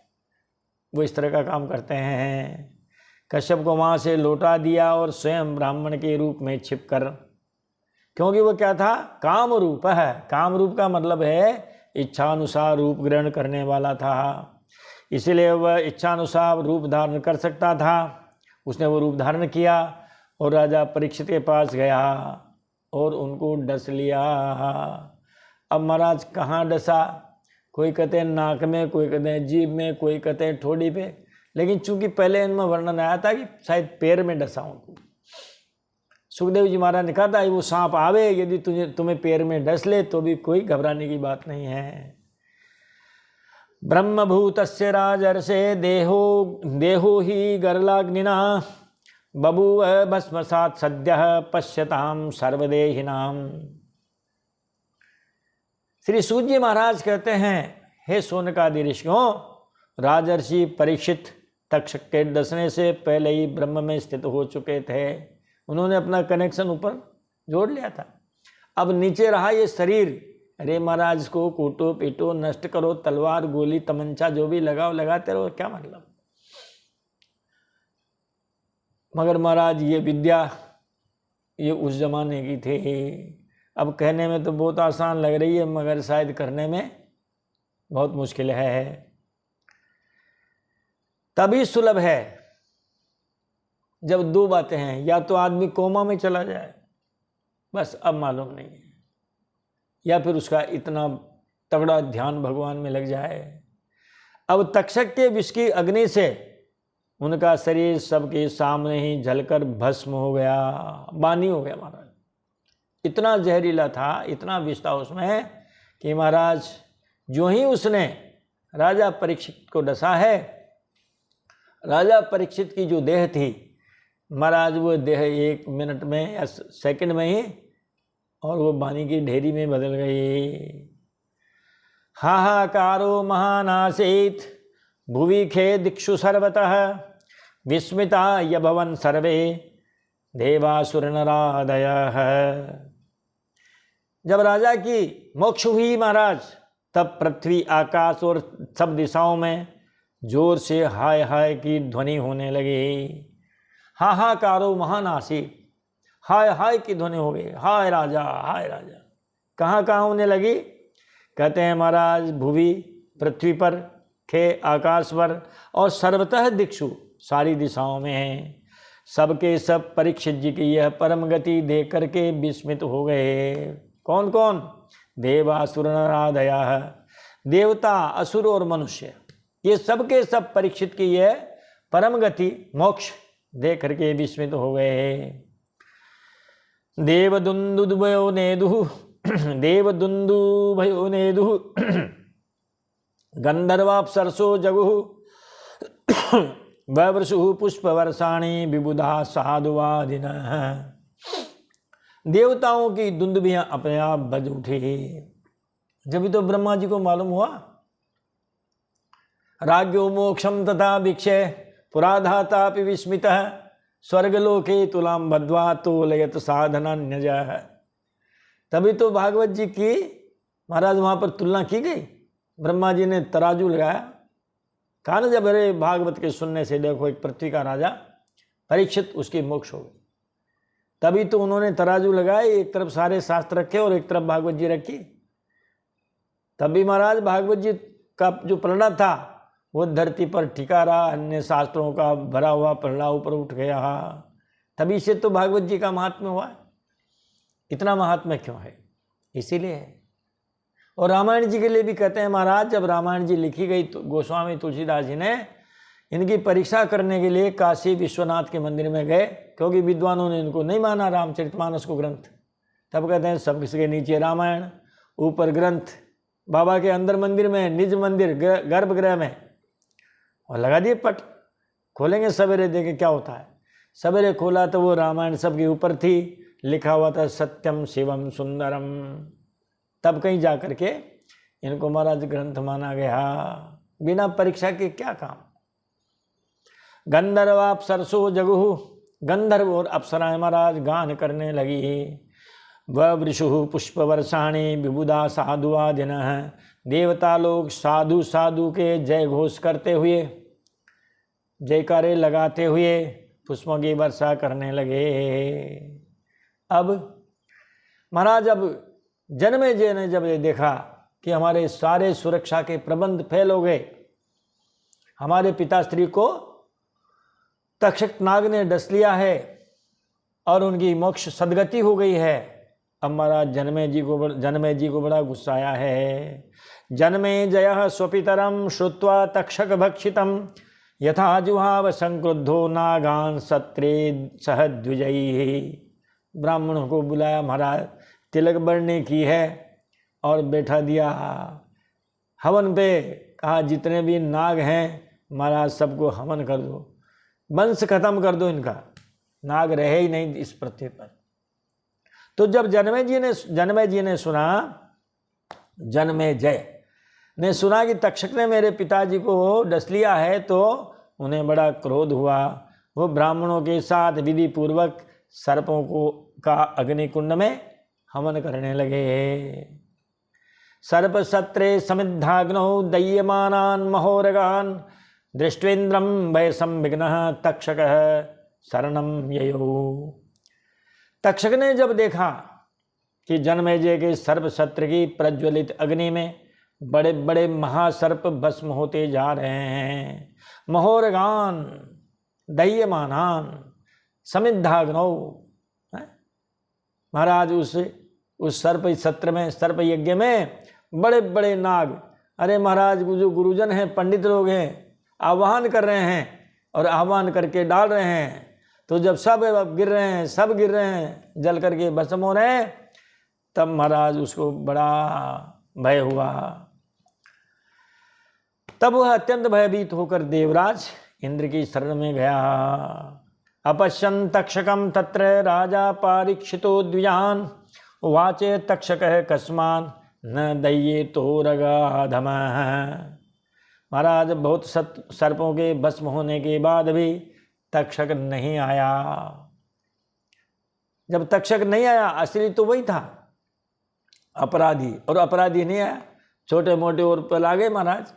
वो इस तरह का काम करते हैं। कश्यप को वहाँ से लौटा दिया और स्वयं ब्राह्मण के रूप में छिपकर, क्योंकि वो क्या था? काम रूप है। काम रूप का मतलब है इच्छानुसार रूप ग्रहण करने वाला था, इसीलिए वह इच्छानुसार रूप धारण कर सकता था। उसने वो रूप धारण किया और राजा परीक्षित के पास गया और उनको डस लिया। अब महाराज कहाँ डसा? कोई कहते हैं नाक में, कोई कहते हैं जीभ में, कोई कहते हैं ठोड़ी पे, लेकिन चूंकि पहले इनमें वर्णन आया था कि शायद पैर में डसा उनको। सुखदेव जी महाराज ने कहा था वो सांप आवे यदि तुम्हें पैर में डस ले तो भी कोई घबराने की बात नहीं है। ब्रह्मभूतस्य राजर्षे देहो ही गरलाग्निना बभूव भस्मसात् सद्यः पश्यताम सर्वदेहिनाम। श्री सूत जी महाराज कहते हैं हे शौनकादि ऋषियों, राजर्षि परीक्षित तक्षक के डसने से पहले ही ब्रह्म में स्थित हो चुके थे। उन्होंने अपना कनेक्शन ऊपर जोड़ लिया था। अब नीचे रहा ये शरीर, अरे महाराज को कूटो पीटो नष्ट करो, तलवार गोली तमंचा जो भी लगाओ लगाते रहो, क्या मतलब? मगर महाराज ये विद्या ये उस जमाने की थी। अब कहने में तो बहुत आसान लग रही है, मगर शायद करने में बहुत मुश्किल है। तभी सुलभ है जब दो बातें हैं, या तो आदमी कोमा में चला जाए, बस अब मालूम नहीं है, या फिर उसका इतना तगड़ा ध्यान भगवान में लग जाए। अब तक्षक के विष की अग्नि से उनका शरीर सबके सामने ही जलकर भस्म हो गया, बानी हो गया महाराज। इतना जहरीला था, इतना विष था उसमें कि महाराज जो ही उसने राजा परीक्षित को डसा है, राजा परीक्षित की जो देह थी महाराज, वो देह 1 मिनट में या सेकंड में ही और वो बानी की ढेरी में बदल गई। हाहाकारो महानासेत भुवि खे दिक्षु सर्वतः विस्मिता यभवन सर्वे देवासुर नरादयः। जब राजा की मोक्ष हुई महाराज, तब पृथ्वी, आकाश और सब दिशाओं में जोर से हाय हाय की ध्वनि होने लगी। हाहाकारो महानासी, हाय हाय की ध्वनि हो गई, हाय राजा हाय राजा। कहाँ कहाँ होने लगी? कहते हैं महाराज भुवि पृथ्वी पर, खे आकाश पर, और सर्वतः दिक्षु सारी दिशाओं में हैं। सबके सब परीक्षित जी की यह परम गति देख करके विस्मित हो गए। कौन कौन? देवासुर नरादयः, देवता, असुर और मनुष्य, ये सबके सब परीक्षित की यह परम गति मोक्ष देख करके विस्मित हो गए। देवदुन्दुभयो नेदुः देवदुन्दुभयो नेदुः गंधर्वाप्सरसो जगुः ववृषुः पुष्पवर्षाणि विबुधा साधुवादिनः। देवताओं की दुंदुभियां अपने आप बज उठी। जब तो ब्रह्मा जी को मालूम हुआ, राज्ञो मोक्षम तथा भिक्षे पुराधातापि विस्मितः स्वर्गलोके तुलाम बद्ध्वा तोलयत साधनान्यजः। तभी तो भागवत जी की महाराज वहां पर तुलना की गई। ब्रह्मा जी ने तराजू लगाया, कहा ना जब अरे भागवत के सुनने से देखो एक पृथ्वी का राजा परीक्षित, उसकी मोक्ष हो गई। तभी तो उन्होंने तराजू लगाए, एक तरफ सारे शास्त्र रखे और एक तरफ भागवत जी रखी। तभी महाराज भागवत जी का जो पलड़ा था वो धरती पर टिका रहा, अन्य शास्त्रों का भरा हुआ पलड़ा ऊपर उठ गया। तभी से तो भागवत जी का महात्म्य हुआ। इतना महात्म्य क्यों है? इसीलिए है। और रामायण जी के लिए भी कहते हैं महाराज, जब रामायण जी लिखी गई तो गोस्वामी तुलसीदास जी ने इनकी परीक्षा करने के लिए काशी विश्वनाथ के मंदिर में गए, क्योंकि विद्वानों ने इनको नहीं माना रामचरितमानस को ग्रंथ। तब कहते हैं सब किसके नीचे रामायण, ऊपर ग्रंथ, बाबा के अंदर मंदिर में, निज मंदिर गर्भगृह में, और लगा दिए पट। खोलेंगे सवेरे देखे क्या होता है। सवेरे खोला तो वो रामायण सबके ऊपर थी, लिखा हुआ था सत्यम शिवम सुंदरम। तब कहीं जा कर के इनको महाराज ग्रंथ माना गया। बिना परीक्षा के क्या काम। गंधर्वाप्सरसो जगुः, गंधर्व और अप्सराएं महाराज गान करने लगी। ववृषुः पुष्पवर्षाणि विबुधा साधुवादिनः, देवता लोग साधु साधु के जय घोष करते हुए, जयकारे लगाते हुए पुष्पों की वर्षा करने लगे। अब महाराज, अब जन्मेजय ने जब ये देखा कि हमारे सारे सुरक्षा के प्रबंध फेल हो गए, हमारे पिताश्री को तक्षक नाग ने डस लिया है और उनकी मोक्ष सदगति हो गई है, अब महाराज जन्मेजय जी को बड़ा गुस्सा आया है। जन्मेजयः स्वपितरं श्रुत्वा तक्षक भक्षितं यथा जुहाव संक्रुद्धो नागान सत्रे सह द्विजयैः। ब्राह्मणों को बुलाया महाराज, तिलक बरनी की है और बैठा दिया हवन पे। कहा जितने भी नाग हैं महाराज सबको हवन कर दो, वंश खत्म कर दो, इनका नाग रहे ही नहीं इस पृथ्वी पर। तो जब जन्मेजय ने सुना कि तक्षक ने मेरे पिताजी को डस लिया है, तो उन्हें बड़ा क्रोध हुआ। वो ब्राह्मणों के साथ विधि पूर्वक सर्पों को का अग्निकुंड में हवन करने लगे। सर्प सत्रे समिद्धाग्नौ दह्यमानान् महोरगान् दृष्ट्वेन्द्रं भय संविघ्नः तक्षकः शरणं ययौ। तक्षक ने जब देखा कि जन्मेजय के सर्प सत्र की प्रज्वलित अग्नि में बड़े बड़े महासर्प भस्म होते जा रहे हैं, महोरगान दह्यमानान समिद्धाग्नौ, महाराज उस सर्प सत्र में, सर्प यज्ञ में बड़े बड़े नाग, अरे महाराज जो गुरुजन हैं, पंडित लोग हैं, आह्वान कर रहे हैं और आह्वान करके डाल रहे हैं। तो जब सब गिर रहे हैं, सब गिर रहे हैं, जल करके भस्म हो रहे हैं, तब महाराज उसको बड़ा भय हुआ। तब वह अत्यंत भयभीत होकर देवराज इंद्र की शरण में गया। अपश्यन् तक्षकं तत्र राजा पारीक्षितो द्विजान् उवाचे तक्षकः कस्मान् न दह्येतो रगाधमः। महाराज बहुत सर्पों के भस्म होने के बाद भी तक्षक नहीं आया। जब तक्षक नहीं आया, असली तो वही था अपराधी, और अपराधी नहीं आया, छोटे मोटे और पल आ गए महाराज,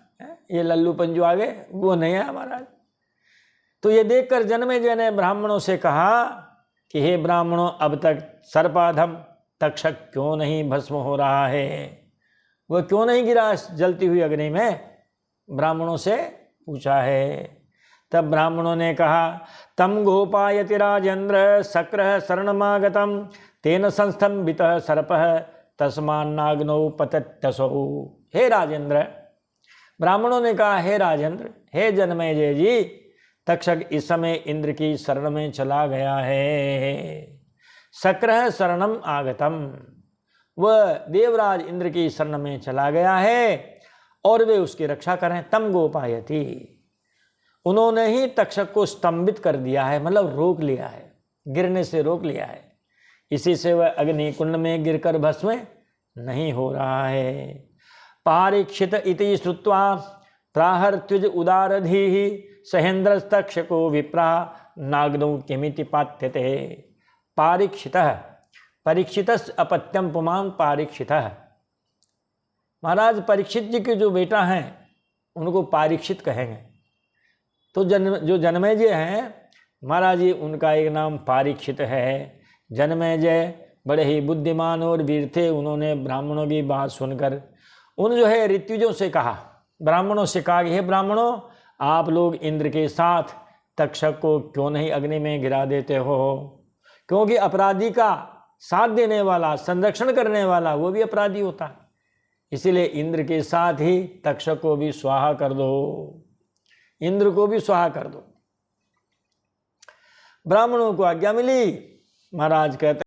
ये लल्लू पंजू आ गए, वो नहीं आया महाराज। तो ये देखकर जन्मेजय ने ब्राह्मणों से कहा कि हे ब्राह्मणों, अब तक सर्पाधम तक्षक क्यों नहीं भस्म हो रहा है, वह क्यों नहीं गिरा जलती हुई अग्नि में, ब्राह्मणों से पूछा है। तब ब्राह्मणों ने कहा, तम गोपायति राजेंद्र सक्रः शरणमागतम तेन संस्तंभितः सर्पः तस्मान्नाग्नौ पतत्यसौ। हे राजेंद्र, ब्राह्मणों ने कहा, हे राजेंद्र, हे जनमेजय जी, तक्षक इस समय इंद्र की शरण में चला गया है। सक्रः शरणम आगतम, वह देवराज इंद्र की शरण में चला गया है और वे उसकी रक्षा करें। तम गोपायति, उन्होंने ही तक्षक को स्तंभित कर दिया है, मतलब रोक लिया है, गिरने से रोक लिया है। इसी से वह अग्नि कुंड में गिरकर भस्म नहीं हो रहा है। पारीक्षित इति श्रुत्वा प्राहर्त्युज उदारधीः सहेन्द्रस्तक्षको विप्रा नाग्नौ किमिति पात्यते। पारीक्षितः, परीक्षितस् अपत्यम पुमान् पारीक्षितः। महाराज परीक्षित जी के जो बेटा हैं उनको पारीक्षित कहेंगे। तो जो जन्मेजय हैं महाराज जी, उनका एक नाम पारीक्षित है। जन्मेजय बड़े ही बुद्धिमान और वीर थे। उन्होंने ब्राह्मणों की बात सुनकर उन जो है ऋत्विजों से कहा, ब्राह्मणों से कहा कि हे ब्राह्मणों, आप लोग इंद्र के साथ तक्षक को क्यों नहीं अग्नि में गिरा देते हो, क्योंकि अपराधी का साथ देने वाला, संरक्षण करने वाला, वो भी अपराधी होता है। इसीलिए इंद्र के साथ ही तक्षक को भी स्वाहा कर दो, इंद्र को भी स्वाहा कर दो। ब्राह्मणों को आज्ञा मिली। महाराज कहते